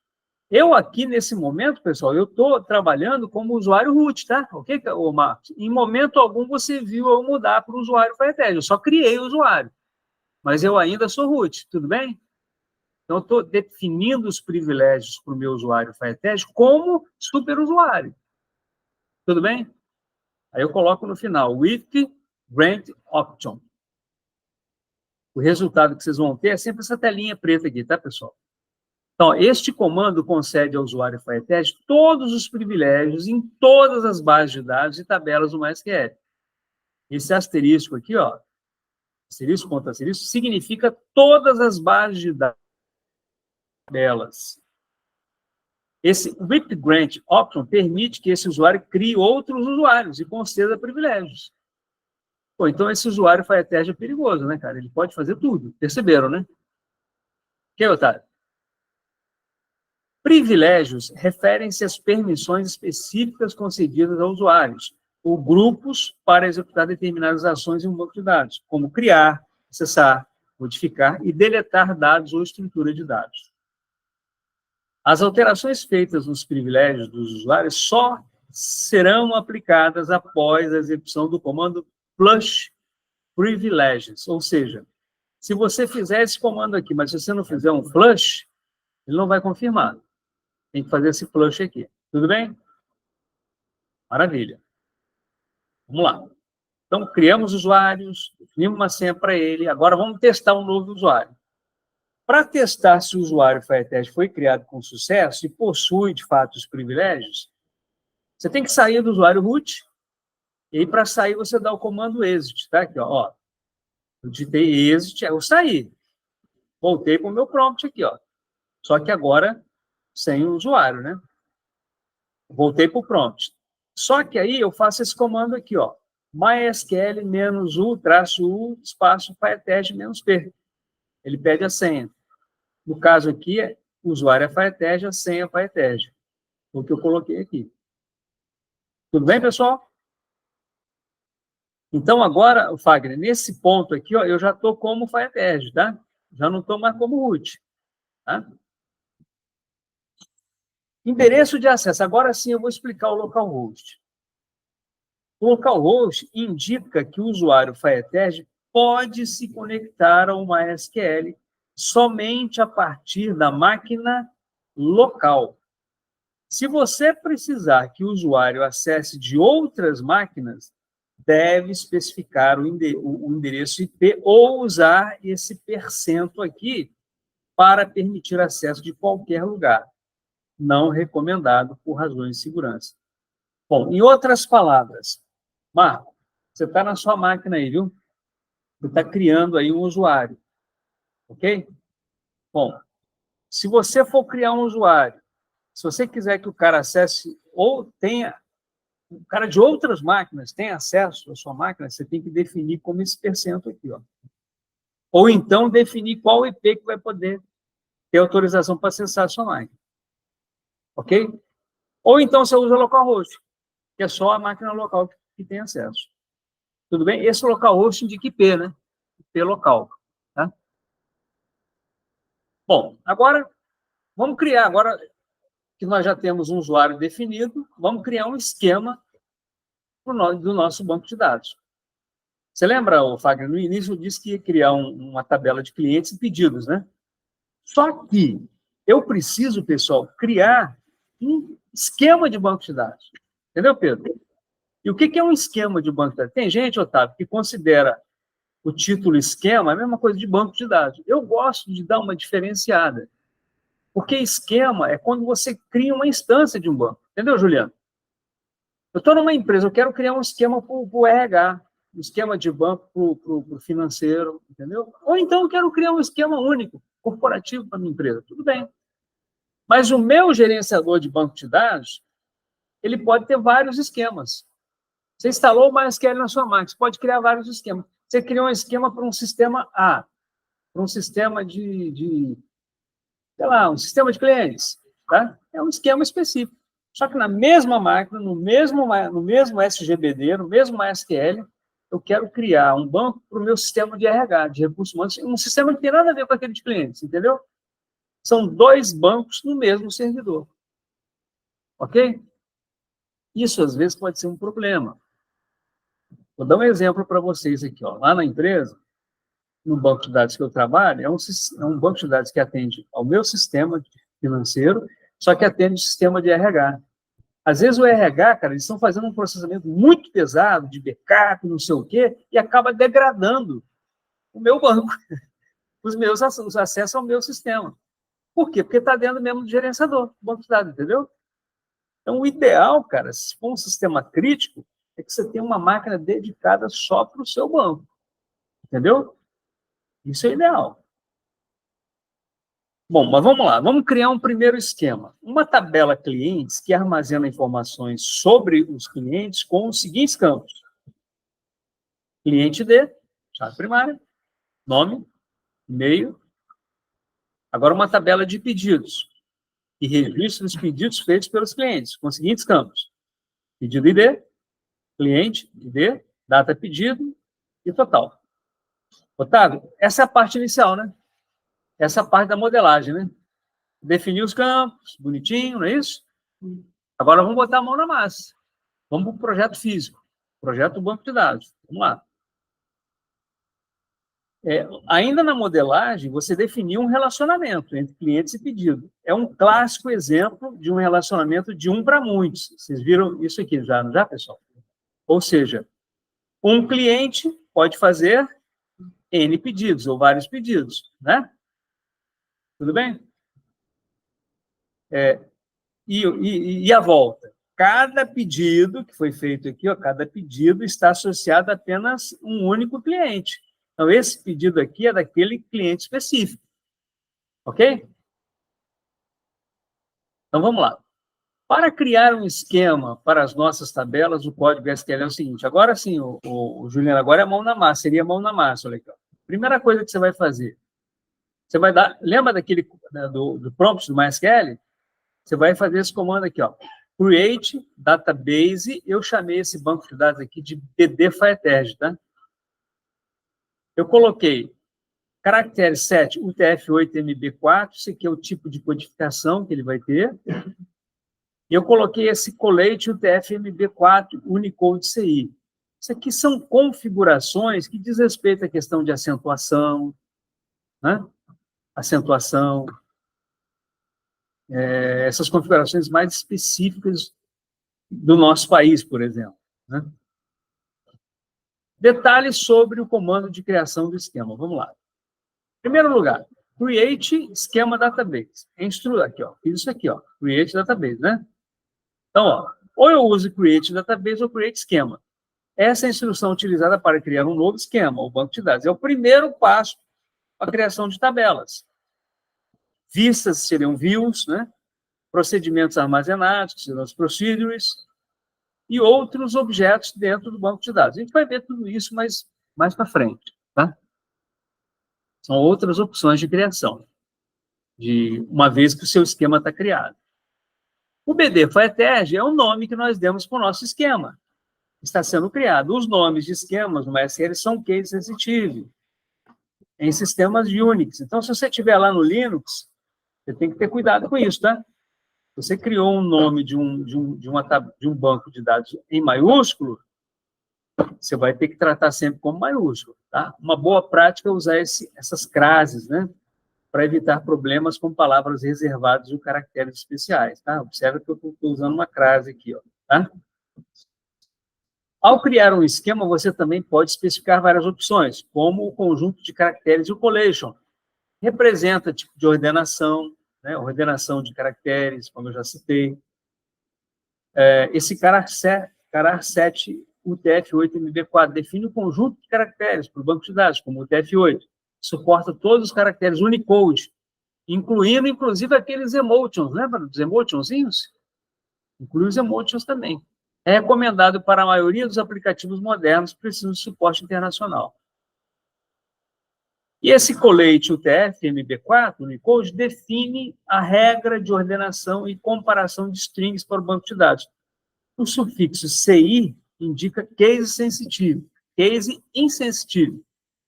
S1: Eu aqui, nesse momento, pessoal, eu estou trabalhando como usuário root, tá? Ok, Marcos? Em momento algum você viu eu mudar para o usuário Firetest. Eu só criei o usuário, mas eu ainda sou root, tudo bem? Então, eu estou definindo os privilégios para o meu usuário Firetest como superusuário. Tudo bem? Aí eu coloco no final, with grant option. O resultado que vocês vão ter é sempre essa telinha preta aqui, tá, pessoal? Então, este comando concede ao usuário Firetest todos os privilégios em todas as bases de dados e tabelas do MySQL. Esse asterisco aqui, ó, asterisco contra asterisco, significa todas as bases de dados e tabelas. Esse with grant option permite que esse usuário crie outros usuários e conceda privilégios. Pô, então esse usuário Firetest é perigoso, né, cara? Ele pode fazer tudo. Perceberam, né? Ok, Otário? Privilégios referem-se às permissões específicas concedidas a usuários ou grupos para executar determinadas ações em um banco de dados, como criar, acessar, modificar e deletar dados ou estrutura de dados. As alterações feitas nos privilégios dos usuários só serão aplicadas após a execução do comando flush privileges, ou seja, se você fizer esse comando aqui, mas se você não fizer um flush, ele não vai confirmar. Tem que fazer esse flush aqui. Tudo bem? Maravilha. Vamos lá. Então, criamos usuários, definimos uma senha para ele, agora vamos testar um novo usuário. Para testar se o usuário Firetest foi criado com sucesso e possui, de fato, os privilégios, você tem que sair do usuário root, e aí, para sair, você dá o comando exit, tá? Aqui, ó. Eu digitei exit, aí eu saí. Voltei para o meu prompt aqui, ó. Só que agora sem o usuário, né? Voltei para o prompt. Só que aí eu faço esse comando aqui, ó. mysql-u-u, espaço Firetest-p. Ele pede a senha. No caso aqui, o usuário é Firetest, a senha é Firetest. O que eu coloquei aqui. Tudo bem, pessoal? Então, agora, Fagner, nesse ponto aqui, ó, eu já estou como Firetest, tá? Já não estou mais como root. Tá? Endereço de acesso. Agora sim eu vou explicar o localhost. O localhost indica que o usuário Firetest pode se conectar ao MySQL somente a partir da máquina local. Se você precisar que o usuário acesse de outras máquinas, deve especificar o endereço IP ou usar esse percento aqui para permitir acesso de qualquer lugar. Não recomendado por razões de segurança. Bom, em outras palavras, Marco, você está na sua máquina aí, viu? Você está criando aí um usuário, ok? Bom, se você for criar um usuário, se você quiser que o cara acesse ou tenha, o cara de outras máquinas tenha acesso à sua máquina, você tem que definir como esse percento aqui, ó. Ou então definir qual IP que vai poder ter autorização para acessar a sua máquina. Ok? Ou então você usa localhost, que é só a máquina local que tem acesso. Tudo bem? Esse localhost indica IP, né? IP local. Tá? Bom, agora, vamos criar, agora que nós já temos um usuário definido, vamos criar um esquema do nosso banco de dados. Você lembra, Fagner, no início eu disse que ia criar uma tabela de clientes e pedidos, né? Só que eu preciso, pessoal, criar um esquema de banco de dados. Entendeu, Pedro? E o que é um esquema de banco de dados? Tem gente, Otávio, que considera o título esquema a mesma coisa de banco de dados. Eu gosto de dar uma diferenciada. Porque esquema é quando você cria uma instância de um banco. Entendeu, Juliano? Eu estou numa empresa, eu quero criar um esquema para o RH, um esquema de banco para o financeiro, entendeu? Ou então eu quero criar um esquema único, corporativo para a minha empresa. Tudo bem. Mas o meu gerenciador de banco de dados, ele pode ter vários esquemas. Você instalou o MySQL na sua máquina, você pode criar vários esquemas. Você criou um esquema para um sistema A, para um sistema sei lá, um sistema de clientes, tá? É um esquema específico. Só que na mesma máquina, no mesmo SGBD, no mesmo MySQL, eu quero criar um banco para o meu sistema de RH, de recursos humanos, um sistema que não tem nada a ver com aquele de clientes, entendeu? São 2 bancos no mesmo servidor. Ok? Isso, às vezes, pode ser um problema. Vou dar um exemplo para vocês aqui. Ó. Lá na empresa, no banco de dados que eu trabalho, é um banco de dados que atende ao meu sistema financeiro, só que atende o sistema de RH. Às vezes o RH, cara, eles estão fazendo um processamento muito pesado, de backup, não sei o quê, e acaba degradando o meu banco, os meus acessos ao meu sistema. Por quê? Porque está dentro mesmo do gerenciador, do banco de dados, entendeu? Então, o ideal, cara, se for um sistema crítico, é que você tenha uma máquina dedicada só para o seu banco, entendeu? Isso é ideal. Bom, mas vamos lá, vamos criar um primeiro esquema. Uma tabela clientes que armazena informações sobre os clientes com os seguintes campos. Cliente D, chave primária, nome, e-mail. Agora uma tabela de pedidos e registro dos pedidos feitos pelos clientes, com os seguintes campos. Pedido ID, cliente, ID, data pedido e total. Otávio, essa é a parte inicial, né? Essa é a parte da modelagem, né? Definir os campos, bonitinho, não é isso? Agora vamos botar a mão na massa. Vamos para o projeto físico, projeto do banco de dados. Vamos lá. Ainda na modelagem, você definiu um relacionamento entre clientes e pedido. É um clássico exemplo de um relacionamento de um para muitos. Vocês viram isso aqui já, não já, pessoal? Ou seja, um cliente pode fazer N pedidos, ou vários pedidos, né? Tudo bem? E a volta? Cada pedido que foi feito aqui, ó, cada pedido está associado a apenas um único cliente. Então, esse pedido aqui é daquele cliente específico. Ok? Então, vamos lá. Para criar um esquema para as nossas tabelas, o código SQL é o seguinte. Agora sim, o Juliano, agora é mão na massa. Seria mão na massa, olha aqui. Ó. Primeira coisa que você vai fazer. Você vai dar... Lembra daquele do prompt do MySQL? Você vai fazer esse comando aqui, ó. Create database. Eu chamei esse banco de dados aqui de BD FireTag, tá? Eu coloquei caractere 7, UTF-8MB4, esse aqui é o tipo de codificação que ele vai ter. E eu coloquei esse colete UTF-MB4 Unicode CI. Isso aqui são configurações que diz respeito à questão de acentuação, né? Acentuação, essas configurações mais específicas do nosso país, por exemplo, né? Detalhes sobre o comando de criação do esquema. Vamos lá. Em primeiro lugar, create esquema database. Aqui, ó. Fiz isso aqui, ó. Create database, né? Então, ó, ou eu uso create database ou create esquema. Essa é a instrução utilizada para criar um novo esquema, o banco de dados. É o primeiro passo para a criação de tabelas. Vistas seriam views, né? Procedimentos armazenados, que serão os procedures, e outros objetos dentro do banco de dados. A gente vai ver tudo isso mais para frente, tá? São outras opções de criação, uma vez que o seu esquema está criado. O BD FireTag é o nome que nós demos para o nosso esquema. Está sendo criado. Os nomes de esquemas no MySQL são case sensitive, em sistemas Unix. Então, se você estiver lá no Linux, você tem que ter cuidado com isso, tá? Você criou um nome de um banco de dados em maiúsculo, você vai ter que tratar sempre como maiúsculo, tá? Uma boa prática é usar essas crases, né? Para evitar problemas com palavras reservadas ou caracteres especiais, tá? Observa que eu estou usando uma crase aqui, ó, tá? Ao criar um esquema, você também pode especificar várias opções, como o conjunto de caracteres e o collation. Representa tipo de ordenação, né? Ordenação de caracteres, como eu já citei. Esse carar7 UTF-8 MB4 define o conjunto de caracteres para o banco de dados, como o UTF-8. Suporta todos os caracteres Unicode, incluindo, inclusive, aqueles emotions. Lembra dos emotionzinhos? Inclui os emotions também. É recomendado para a maioria dos aplicativos modernos que precisam de suporte internacional. E esse colete UTF-MB4, Unicode, define a regra de ordenação e comparação de strings para o banco de dados. O sufixo CI indica case sensitive, case insensitive,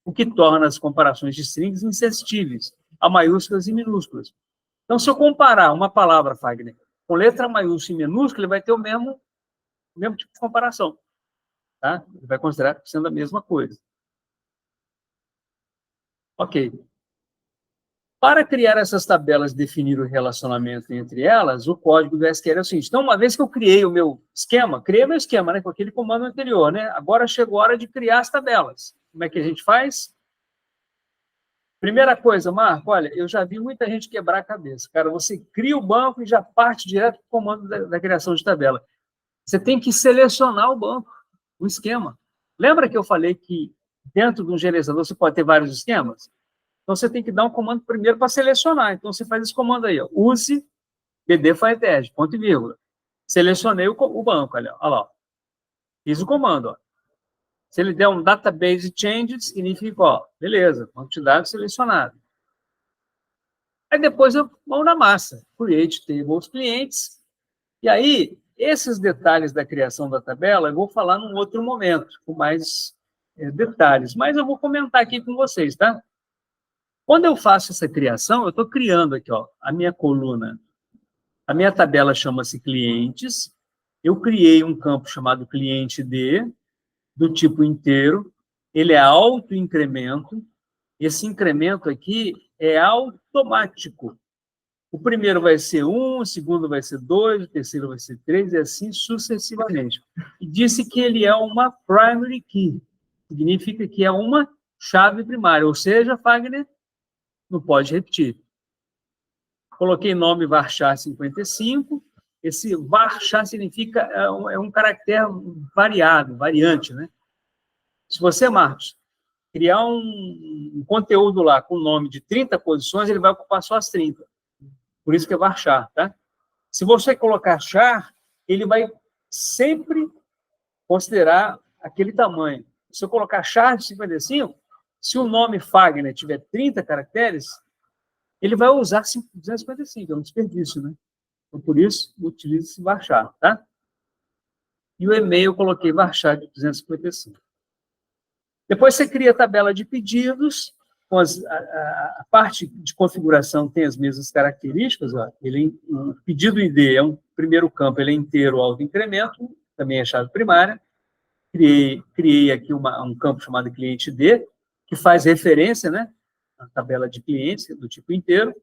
S1: o que torna as comparações de strings insensíveis a maiúsculas e minúsculas. Então, se eu comparar uma palavra, Fagner, com letra maiúscula e minúscula, ele vai ter o mesmo tipo de comparação. Tá? Ele vai considerar sendo a mesma coisa. Ok. Para criar essas tabelas e definir o relacionamento entre elas, o código do SQL é o seguinte. Então, uma vez que eu criei criei meu esquema, né, com aquele comando anterior, né? Agora chegou a hora de criar as tabelas. Como é que a gente faz? Primeira coisa, Marco, olha, eu já vi muita gente quebrar a cabeça. Cara, você cria o banco e já parte direto para o comando da criação de tabela. Você tem que selecionar o banco, o esquema. Lembra que eu falei que dentro de um gerenciador você pode ter vários esquemas? Então, você tem que dar um comando primeiro para selecionar. Então, você faz esse comando aí, ó, use bd findEdge, ponto e vírgula. Selecionei o banco, olha lá. Fiz o comando, ó. Se ele der um database change, significa, ó, beleza, banco de dados selecionado. Aí depois eu vou na massa, create tables clientes. E aí, esses detalhes da criação da tabela, eu vou falar num outro momento, com mais detalhes. Mas eu vou comentar aqui com vocês, tá? Quando eu faço essa criação, eu estou criando aqui, ó, a minha coluna. A minha tabela chama-se clientes. Eu criei um campo chamado cliente D, do tipo inteiro. Ele é auto-incremento. Esse incremento aqui é automático. O primeiro vai ser 1, o segundo vai ser 2, o terceiro vai ser 3, e assim sucessivamente. E disse que ele é uma primary key. Significa que é uma chave primária. Ou seja, Fagner, não pode repetir. Coloquei nome varchar 55. Esse varchar significa é um caractere variado, variante, né? Se você, Marcos, criar um conteúdo lá com nome de 30 posições, ele vai ocupar só as 30. Por isso que é varchar, tá? Se você colocar char, ele vai sempre considerar aquele tamanho. Se eu colocar char de 55, se o nome Fagner tiver 30 caracteres, ele vai usar 255, é um desperdício, né? Então, por isso, utilize-se varchar, tá? E o e-mail eu coloquei varchar de 255. Depois você cria a tabela de pedidos, com a parte de configuração tem as mesmas características. Ó. O pedido ID é um primeiro campo, ele é inteiro auto-incremento, também é chave primária. Criei aqui um campo chamado cliente D, que faz referência, né, à tabela de clientes, do tipo inteiro.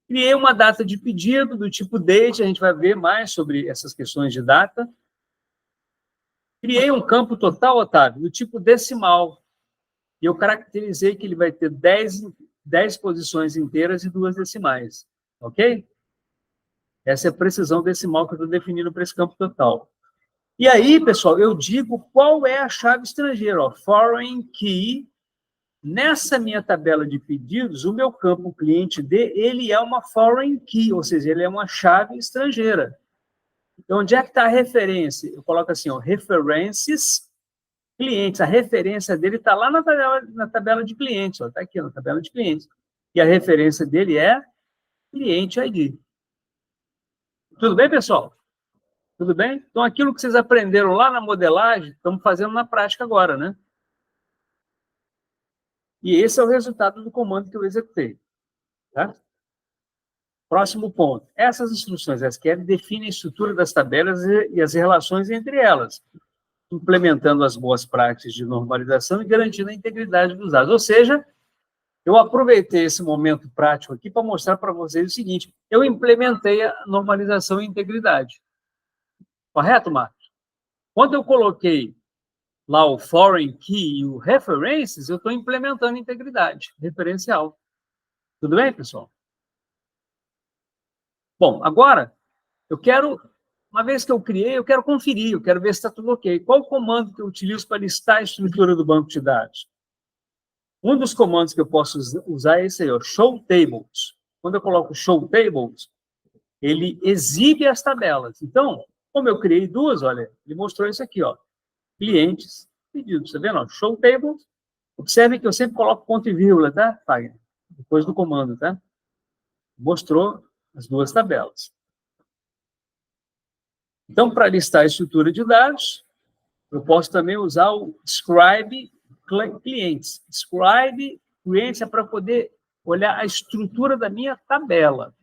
S1: Criei uma data de pedido do tipo date, a gente vai ver mais sobre essas questões de data. Criei um campo total, Otávio, do tipo decimal. E eu caracterizei que ele vai ter 10 posições inteiras e 2 decimais. Ok? Essa é a precisão decimal que eu estou definindo para esse campo total. E aí, pessoal, eu digo qual é a chave estrangeira. Ó, foreign key. Nessa minha tabela de pedidos, o meu campo cliente D, ele é uma foreign key, ou seja, ele é uma chave estrangeira. Então, onde é que está a referência? Eu coloco assim, ó, references clientes. A referência dele está lá na tabela de clientes. Está aqui, na tabela de clientes. E a referência dele é cliente ID. Tudo bem, pessoal? Tudo bem? Então, aquilo que vocês aprenderam lá na modelagem, estamos fazendo na prática agora, né? E esse é o resultado do comando que eu executei. Tá? Próximo ponto. Essas instruções SQL definem a estrutura das tabelas e as relações entre elas. implementando as boas práticas de normalização e garantindo a integridade dos dados. Ou seja, eu aproveitei esse momento prático aqui para mostrar para vocês o seguinte: eu implementei a normalização e integridade. Correto, Marcos? Quando eu coloquei lá o foreign key e o references, eu estou implementando integridade referencial. Tudo bem, pessoal? Bom, agora, eu quero, uma vez que eu criei, eu quero conferir, eu quero ver se está tudo ok. Qual o comando que eu utilizo para listar a estrutura do banco de dados? Um dos comandos que eu posso usar é esse aí, ó, show tables. Quando eu coloco show tables, ele exibe as tabelas. Então, como eu criei duas, olha, ele mostrou isso aqui, ó, clientes, pedidos. Tá vendo? Ó, show tables. Observe que eu sempre coloco ponto e vírgula, tá, Fagner? Depois do comando, tá? Mostrou as duas tabelas. Então, para listar a estrutura de dados, eu posso também usar o describe clientes. Describe clientes é para poder olhar a estrutura da minha tabela.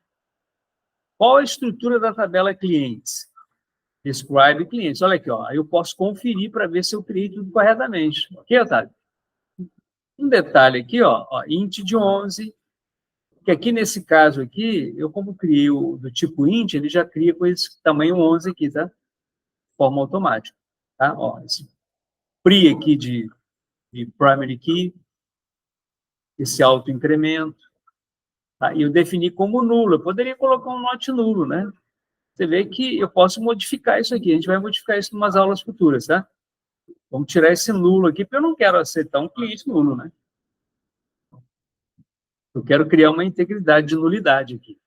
S1: Qual a estrutura da tabela clientes? Describe clientes. Olha aqui, ó. Aí eu posso conferir para ver se eu criei tudo corretamente. Ok, Otávio? Um detalhe aqui, ó, int de 11, que aqui nesse caso aqui, eu como criei o do tipo int, ele já cria com esse tamanho 11 aqui, tá? De forma automática, tá? Ó, esse pre aqui de primary key, esse auto-incremento, tá? E eu defini como nulo, eu poderia colocar um not nulo, né? Você vê que eu posso modificar isso aqui, a gente vai modificar isso em umas aulas futuras, tá? Vamos tirar esse nulo aqui, porque eu não quero aceitar um cliente nulo, né? Eu quero criar uma integridade de nulidade aqui.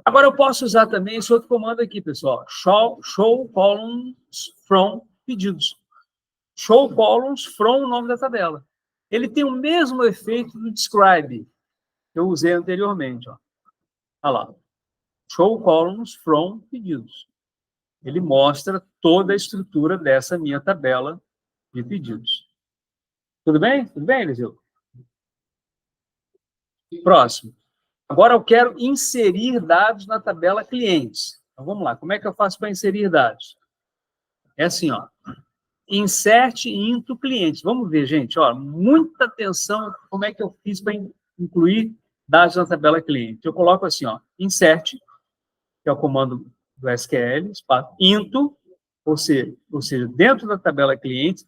S1: Agora, eu posso usar também esse outro comando aqui, pessoal. Show columns from pedidos. Show columns from o nome da tabela. Ele tem o mesmo efeito do describe que eu usei anteriormente. Ó. Olha lá. Show columns from pedidos. Ele mostra toda a estrutura dessa minha tabela de pedidos. Tudo bem? Tudo bem, Eliseu? Próximo. Agora eu quero inserir dados na tabela clientes. Então, vamos lá. Como é que eu faço para inserir dados? É assim, ó. Insert into clientes. Vamos ver, gente. Ó, muita atenção como é que eu fiz para incluir dados na tabela cliente. Eu coloco assim, ó. Insert, que é o comando do SQL, espaço, into, ou seja, dentro da tabela clientes.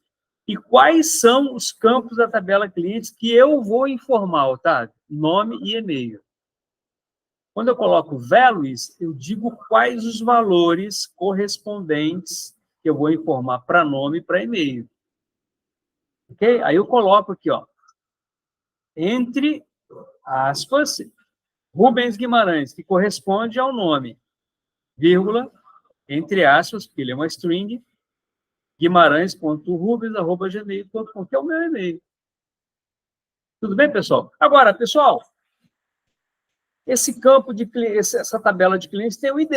S1: E quais são os campos da tabela clientes que eu vou informar, tá? Nome e e-mail. Quando eu coloco values, eu digo quais os valores correspondentes que eu vou informar para nome e para e-mail. Ok? Aí eu coloco aqui, ó, entre aspas, Rubens Guimarães, que corresponde ao nome, vírgula, entre aspas, porque ele é uma string, guimarães.rubens@gmail.com, que é o meu e-mail. Tudo bem, pessoal? Agora, pessoal, esse campo de clientes, essa tabela de clientes tem o ID.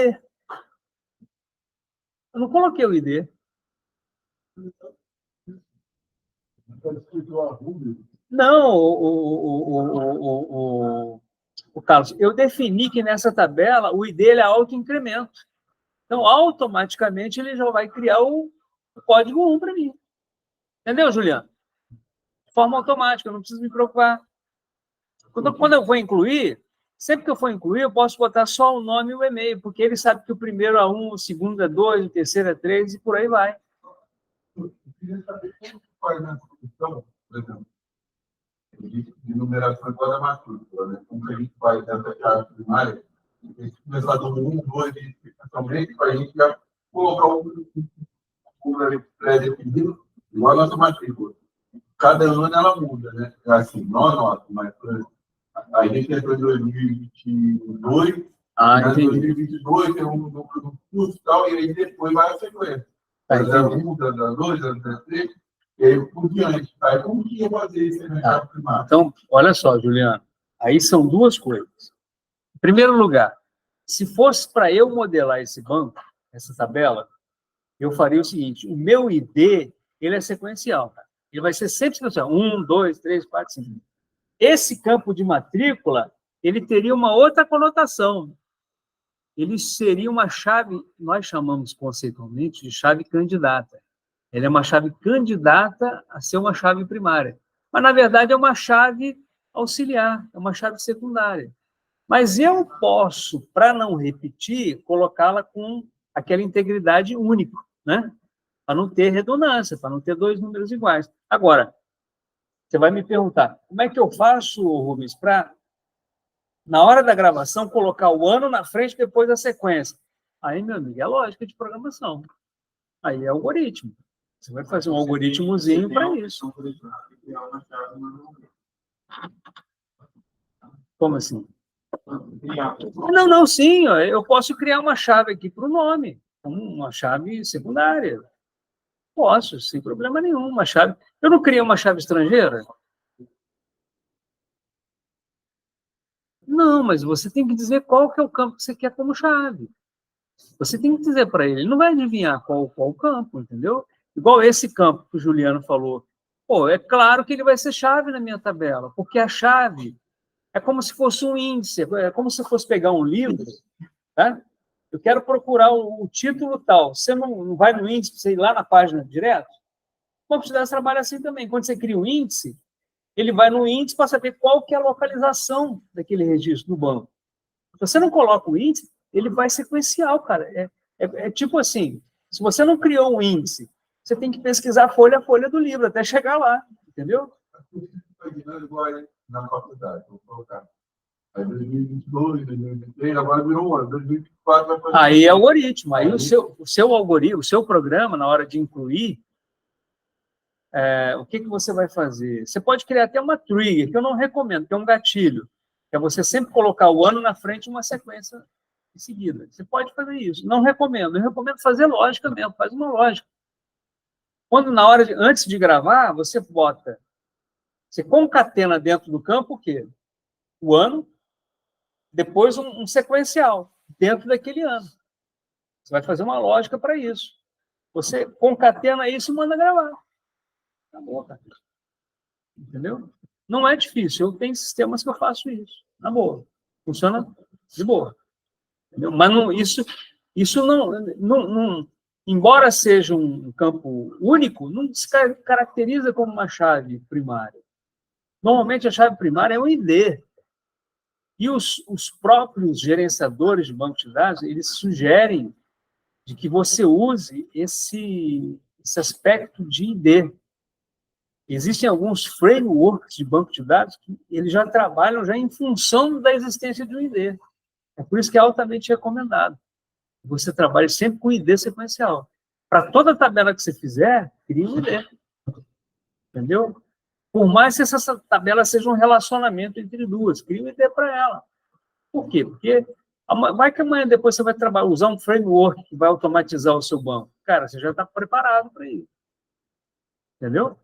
S1: Eu não coloquei o ID. Não, o Carlos, eu defini que nessa tabela o ID é auto-incremento. Então, automaticamente, ele já vai criar o código 1 para mim. Entendeu, Juliano? De forma automática, eu não preciso me preocupar. Quando eu vou incluir, sempre que eu for incluir, eu posso botar só o nome e o e-mail, porque ele sabe que o primeiro é 1, o segundo é 2, o terceiro é 3 e por aí vai.
S2: Eu queria saber como faz na discussão, por exemplo, de numeração agora matrícula, né? Como que a gente faz nessa chave primária, a gente começar do 1, 2, especificamente, para a gente já colocar um pré-definido, igual a nossa matrícula. Cada ano ela muda, né? Assim, não a nossa, mas a gente entrou em 2022, em 2022 tem um núcleo do curso e tal, e aí depois vai a sequência. Da muda, da 2, da 3, e aí por diante. Aí como que ia fazer isso na chave primária?
S1: Então, olha só, Juliano, aí são duas coisas. Em primeiro lugar, se fosse para eu modelar esse banco, essa tabela, eu faria o seguinte, o meu ID, ele é sequencial, tá? Ele vai ser sempre sequencial, 1, 2, 3, 4, 5. Esse campo de matrícula, ele teria uma outra conotação. Ele seria uma chave, nós chamamos conceitualmente de chave candidata. Ele é uma chave candidata a ser uma chave primária. Mas, na verdade, é uma chave auxiliar, é uma chave secundária. Mas eu posso, para não repetir, colocá-la com aquela integridade única, né? Para não ter redundância, para não ter dois números iguais. Agora, você vai me perguntar, como é que eu faço, Rubens, para, na hora da gravação, colocar o ano na frente depois da sequência? Aí, meu amigo, é lógica de programação. Aí é algoritmo. Você vai fazer um algoritmozinho para isso. Como assim? Não, sim, eu posso criar uma chave aqui para o nome, uma chave secundária. Posso, sem problema nenhum, uma chave. Eu não criei uma chave estrangeira? Não, mas você tem que dizer qual que é o campo que você quer como chave. Você tem que dizer para ele, ele não vai adivinhar qual o campo, entendeu? Igual esse campo que o Juliano falou. Pô, é claro que ele vai ser chave na minha tabela, porque a chave é como se fosse um índice, é como se fosse pegar um livro, tá? Eu quero procurar o título tal. Você não vai no índice, você ir lá na página direto? O banco de dados trabalha assim também. Quando você cria um índice, ele vai no índice para saber qual que é a localização daquele registro do banco. Se você não coloca o índice, ele vai sequencial, cara. É tipo assim, se você não criou um índice, você tem que pesquisar folha a folha do livro até chegar lá, entendeu?
S2: Na faculdade, vou colocar. Aí 2022, 2023, agora virou um ano. 2024 vai fazer.
S1: Aí é algoritmo. Aí o seu algoritmo, o seu programa, na hora de incluir, o que você vai fazer? Você pode criar até uma trigger, que eu não recomendo, que é um gatilho, que é você sempre colocar o ano na frente e uma sequência em seguida. Você pode fazer isso. Não recomendo. Eu recomendo fazer lógica mesmo, faz uma lógica. Quando antes de gravar, você concatena dentro do campo o quê? O ano, depois um sequencial dentro daquele ano. Você vai fazer uma lógica para isso. Você concatena isso e manda gravar. Acabou, cara. Entendeu? Não é difícil. Eu tenho sistemas que eu faço isso. Na boa. Funciona de boa. Entendeu? Mas isso não, embora seja um campo único, não se caracteriza como uma chave primária. Normalmente a chave primária é um ID. E os próprios gerenciadores de banco de dados, eles sugerem de que você use esse aspecto de ID. Existem alguns frameworks de banco de dados que eles já trabalham já em função da existência de um ID. É por isso que é altamente recomendado. Você trabalhe sempre com ID sequencial. Para toda tabela que você fizer, crie um ID. Entendeu? Por mais que essa tabela seja um relacionamento entre duas, crie um ID para ela. Por quê? Porque vai que amanhã depois você vai usar um framework que vai automatizar o seu banco. Cara, você já está preparado para isso. Entendeu?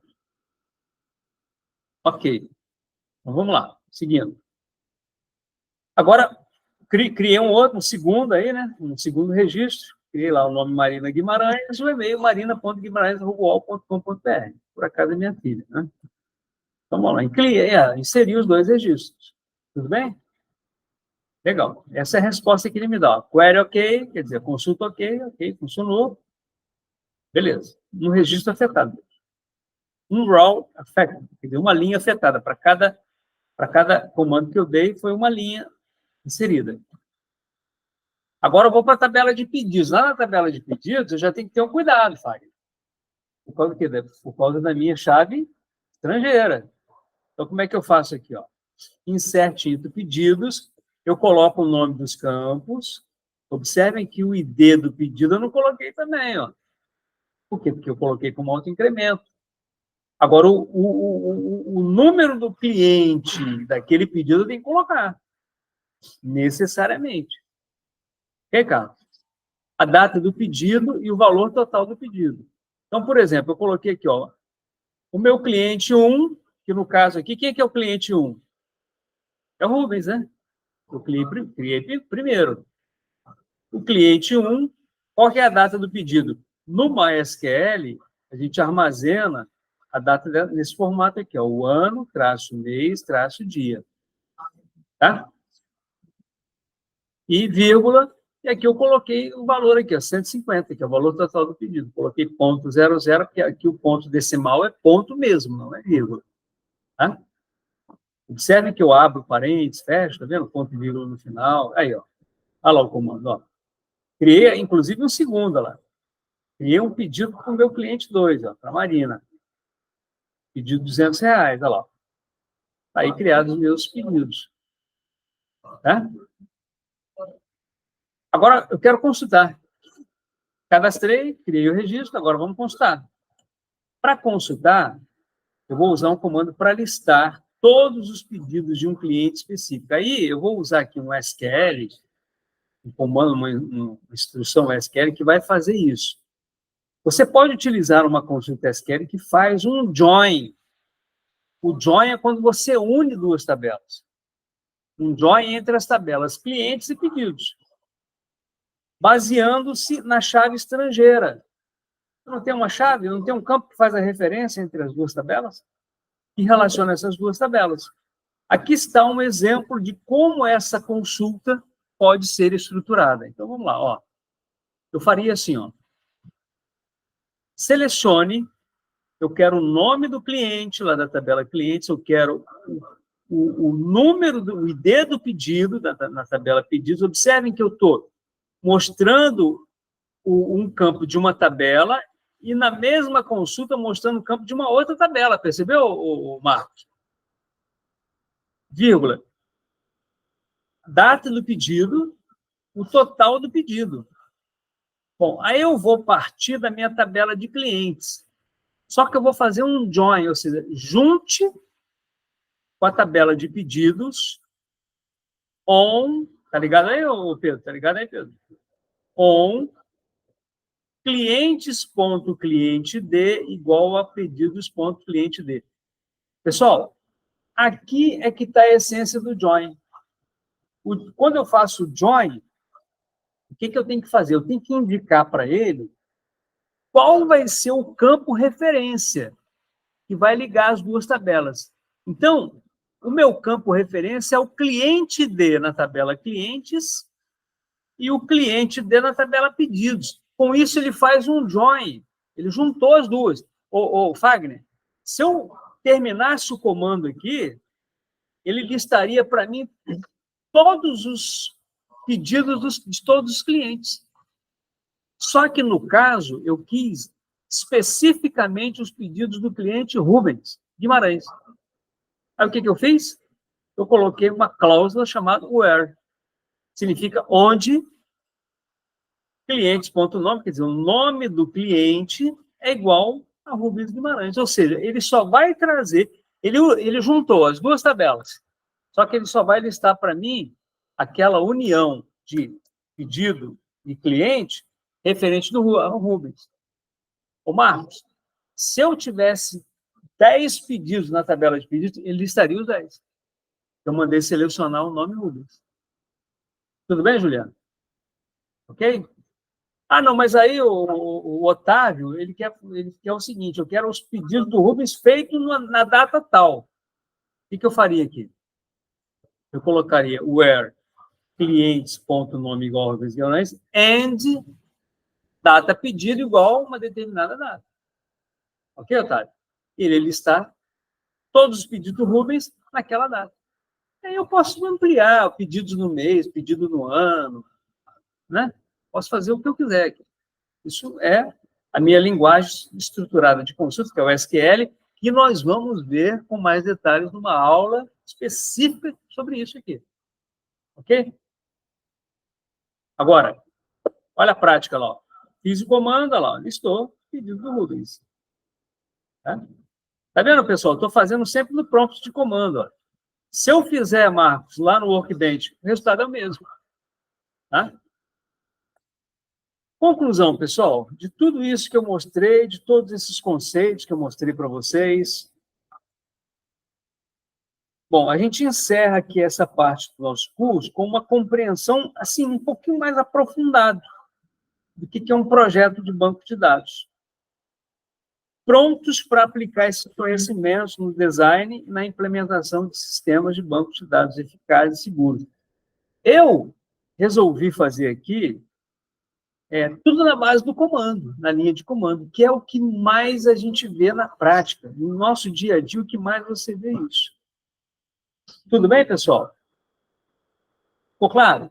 S1: Ok. Então, vamos lá. Seguindo. Agora, criei um segundo aí, né? Um segundo registro. Criei lá o nome Marina Guimarães, o e-mail marina.guimarães@com.br. Por acaso é minha filha, né? Então, vamos lá. Inseri os dois registros. Tudo bem? Legal. Essa é a resposta que ele me dá. Query ok, quer dizer, consulta ok, funcionou. Beleza. Um registro afetado. Um raw affected, quer dizer, uma linha afetada. Para cada comando que eu dei, foi uma linha inserida. Agora eu vou para a tabela de pedidos. Lá na tabela de pedidos, eu já tenho que ter um cuidado, Fagner. Por causa do quê? Por causa da minha chave estrangeira. Então, como é que eu faço aqui? Ó? Insert into pedidos, eu coloco o nome dos campos. Observem que o ID do pedido eu não coloquei também. Ó. Por quê? Porque eu coloquei como autoincremento. Agora, o número do cliente daquele pedido eu tenho que colocar. Necessariamente. Ok, Carlos? A data do pedido e o valor total do pedido. Então, por exemplo, eu coloquei aqui, ó, o meu cliente 1, que no caso aqui, quem é que é o cliente 1? É o Rubens, né? Eu criei primeiro. O cliente 1, qual que é a data do pedido? No MySQL, a gente armazena a data nesse formato aqui, ó, o ano, -mês, -dia. Tá? E vírgula, E aqui eu coloquei o valor aqui, ó, 150, que é o valor total do pedido. Coloquei ponto 00, porque aqui o ponto decimal é ponto mesmo, não é vírgula. Tá? Observe que eu abro parênteses, fecho, tá vendo? Ponto e vírgula no final. Aí, ó. Olha lá o comando, ó. Criei, inclusive, um segundo, olha lá. Criei um pedido para o meu cliente 2, ó, para a Marina. Pedido de R$200, olha lá. Aí criados os meus pedidos. Tá? Agora, eu quero consultar. Cadastrei, criei o registro, agora vamos consultar. Para consultar, eu vou usar um comando para listar todos os pedidos de um cliente específico. Aí, eu vou usar aqui um SQL, um comando, uma instrução SQL que vai fazer isso. Você pode utilizar uma consulta SQL que faz um join. O join é quando você une duas tabelas. Um join entre as tabelas clientes e pedidos, baseando-se na chave estrangeira. Não tem uma chave, não tem um campo que faz a referência entre as duas tabelas? Que relaciona essas duas tabelas. Aqui está um exemplo de como essa consulta pode ser estruturada. Então, vamos lá. Ó. Eu faria assim, ó. Selecione, eu quero o nome do cliente, lá da tabela clientes, eu quero o número, o ID do pedido, na tabela pedidos. Observem que eu estou mostrando um campo de uma tabela e, na mesma consulta, mostrando o campo de uma outra tabela. Percebeu, Marcos? Vírgula. Data do pedido, o total do pedido. Bom, aí eu vou partir da minha tabela de clientes. Só que eu vou fazer um join, ou seja, junte com a tabela de pedidos on, tá ligado aí, Pedro? Tá ligado aí, Pedro? On clientes.cliente.d igual a pedidos.cliente.d. Pessoal, aqui é que está a essência do join. Quando eu faço o join, o que eu tenho que fazer? Eu tenho que indicar para ele qual vai ser o campo referência que vai ligar as duas tabelas. Então, o meu campo referência é o cliente D na tabela clientes e o cliente D na tabela pedidos. Com isso, ele faz um join. Ele juntou as duas. Fagner, se eu terminasse o comando aqui, ele listaria para mim todos os pedidos de todos os clientes. Só que, no caso, eu quis especificamente os pedidos do cliente Rubens Guimarães. Aí, o que eu fiz? Eu coloquei uma cláusula chamada where. Significa onde clientes.nome, quer dizer, o nome do cliente é igual a Rubens Guimarães. Ou seja, ele só vai trazer... Ele juntou as duas tabelas, só que ele só vai listar para mim aquela união de pedido e cliente referente do Rubens. Ô, Marcos, se eu tivesse 10 pedidos na tabela de pedidos, ele listaria os 10. Eu mandei selecionar o nome Rubens. Tudo bem, Juliano? Ok? Ah, não, mas aí o Otávio, ele quer o seguinte, eu quero os pedidos do Rubens feitos na data tal. O que eu faria aqui? Eu colocaria where clientes.nome igual a Rubens Guimarães and data pedido igual a uma determinada data. Ok, Otávio? Ele listar todos os pedidos do Rubens naquela data. Aí eu posso ampliar pedidos no mês, pedido no ano, né? Posso fazer o que eu quiser aqui. Isso é a minha linguagem estruturada de consulta, que é o SQL, que nós vamos ver com mais detalhes numa aula específica sobre isso aqui. Ok? Agora, olha a prática lá. Ó. Fiz o comando, olha lá, listou pedido do Rubens. Tá vendo, pessoal? Estou fazendo sempre no prompt de comando. Ó. Se eu fizer, Marcos, lá no Workbench, o resultado é o mesmo. Tá? Conclusão, pessoal, de tudo isso que eu mostrei, de todos esses conceitos que eu mostrei para vocês. Bom, a gente encerra aqui essa parte do nosso curso com uma compreensão, assim, um pouquinho mais aprofundada do que é um projeto de banco de dados. Prontos para aplicar esses conhecimentos no design e na implementação de sistemas de banco de dados eficazes e seguros. Eu resolvi fazer aqui tudo na base do comando, na linha de comando, que é o que mais a gente vê na prática. No nosso dia a dia, o que mais você vê isso. Tudo bem, pessoal? Ficou claro?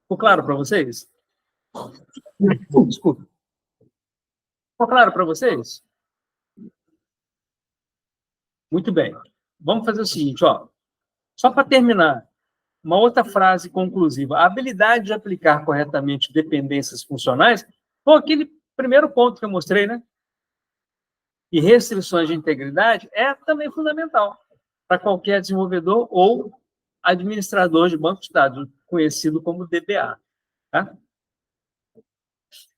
S1: Ficou claro para vocês? Desculpa. Ficou claro para vocês? Muito bem. Vamos fazer o seguinte, ó. Só para terminar, uma outra frase conclusiva. A habilidade de aplicar corretamente dependências funcionais foi aquele primeiro ponto que eu mostrei, né? E restrições de integridade é também fundamental para qualquer desenvolvedor ou administrador de banco de dados, conhecido como DBA. Tá?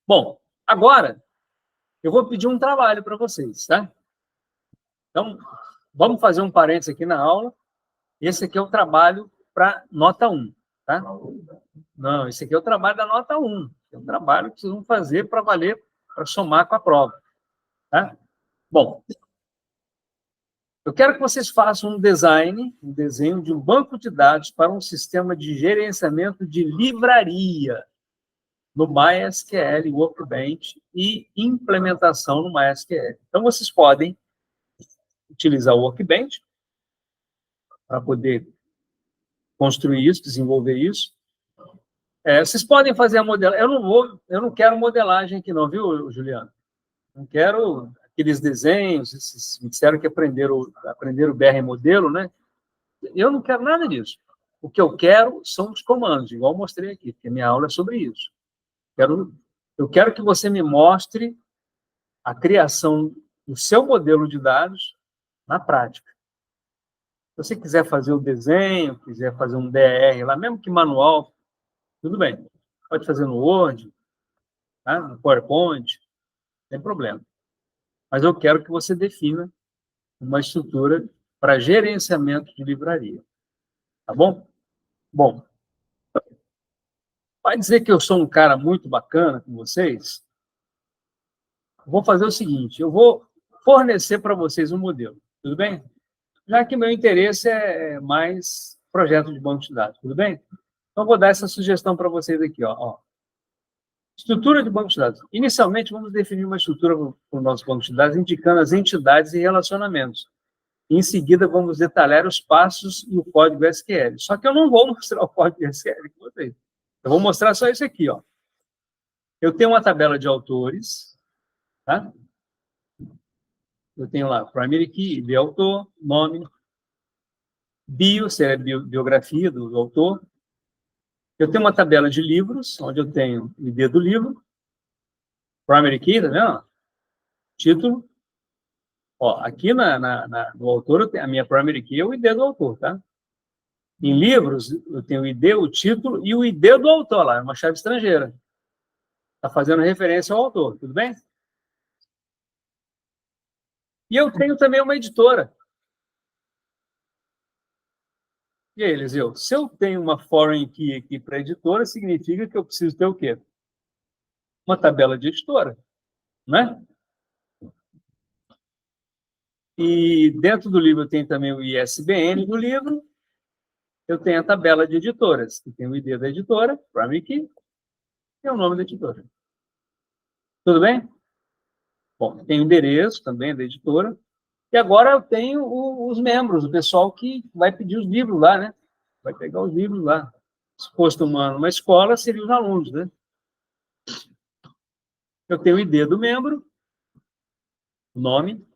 S1: Bom, agora eu vou pedir um trabalho para vocês, tá? Então, vamos fazer um parênteses aqui na aula. Esse aqui é o trabalho para nota 1, tá? Não, esse aqui é o trabalho da nota 1. É um trabalho que vocês vão fazer para valer, para somar com a prova, tá? Bom, eu quero que vocês façam um desenho de um banco de dados para um sistema de gerenciamento de livraria no MySQL Workbench e implementação no MySQL. Então, vocês podem utilizar o Workbench para poder construir isso, desenvolver isso. Vocês podem fazer a modelagem. Eu não quero modelagem aqui não, viu, Juliano? Não quero aqueles desenhos, me disseram que aprenderam o BR modelo, né? Eu não quero nada disso. O que eu quero são os comandos, igual eu mostrei aqui, porque minha aula é sobre isso. Eu quero que você me mostre a criação do seu modelo de dados na prática. Se você quiser fazer o desenho, quiser fazer um DR lá, mesmo que manual, tudo bem. Pode fazer no Word, tá? No PowerPoint, não tem problema. Mas eu quero que você defina uma estrutura para gerenciamento de livraria. Tá bom? Bom, vai dizer que eu sou um cara muito bacana com vocês? Vou fazer o seguinte, eu vou fornecer para vocês um modelo, tudo bem? Já que meu interesse é mais projeto de banco de dados, tudo bem? Então, vou dar essa sugestão para vocês aqui, ó. Estrutura de banco de dados. Inicialmente, vamos definir uma estrutura para o nosso banco de dados, indicando as entidades e relacionamentos. Em seguida, vamos detalhar os passos e o código SQL. Só que eu não vou mostrar o código SQL com vocês. Eu vou mostrar só isso aqui, ó. Eu tenho uma tabela de autores, tá? Eu tenho lá primary key, ID autor, nome, bio, seria a biografia do autor. Eu tenho uma tabela de livros, onde eu tenho o ID do livro, primary key, tá vendo? Título. Ó, aqui no autor, a minha primary key é o ID do autor, tá? Em livros, eu tenho o ID, o título e o ID do autor lá, é uma chave estrangeira. Está fazendo referência ao autor, tudo bem? E eu tenho também uma editora. E aí, Eliseu, se eu tenho uma foreign key aqui para editora, significa que eu preciso ter o quê? Uma tabela de editora, né? E dentro do livro eu tenho também o ISBN do livro, eu tenho a tabela de editoras, que tem o ID da editora, primary key, e o nome da editora. Tudo bem? Bom, tem o endereço também da editora. E agora eu tenho os membros, o pessoal que vai pedir os livros lá, né? Vai pegar os livros lá. Se fosse uma escola, seriam os alunos, né? Eu tenho o ID do membro, o nome,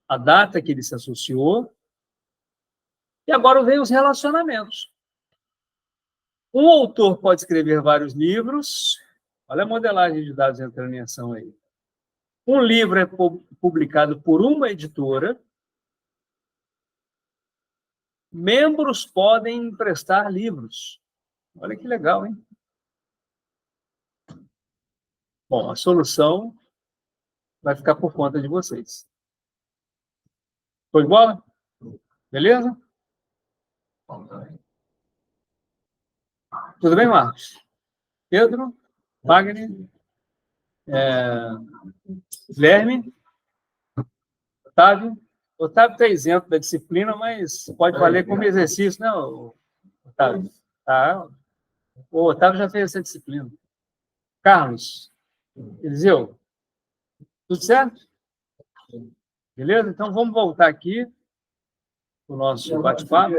S1: a data que ele se associou, e agora vem os relacionamentos. Um autor pode escrever vários livros, olha a modelagem de dados entrando em ação aí. Um livro é publicado por uma editora. Membros podem emprestar livros. Olha que legal, hein? Bom, a solução vai ficar por conta de vocês. Foi de bola? Beleza? Tudo bem, Marcos? Pedro? Wagner? Guilherme? Otávio? Otávio está isento da disciplina, mas pode valer como exercício, né, Otávio? Tá? O Otávio já fez essa disciplina. Carlos, Eliseu, tudo certo? Beleza? Então, vamos voltar aqui para o nosso bate-papo.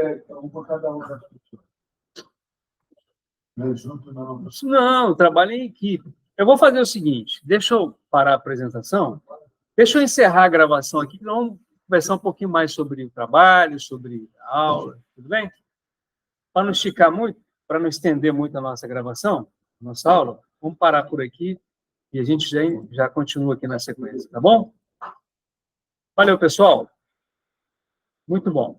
S1: Não, trabalho em equipe. Eu vou fazer o seguinte, deixa eu parar a apresentação, deixa eu encerrar a gravação aqui, que nós vamos conversar um pouquinho mais sobre o trabalho, sobre a aula, tudo bem? Para não esticar muito, para não estender muito a nossa gravação, a nossa aula, vamos parar por aqui e a gente já continua aqui na sequência, tá bom? Valeu, pessoal. Muito bom.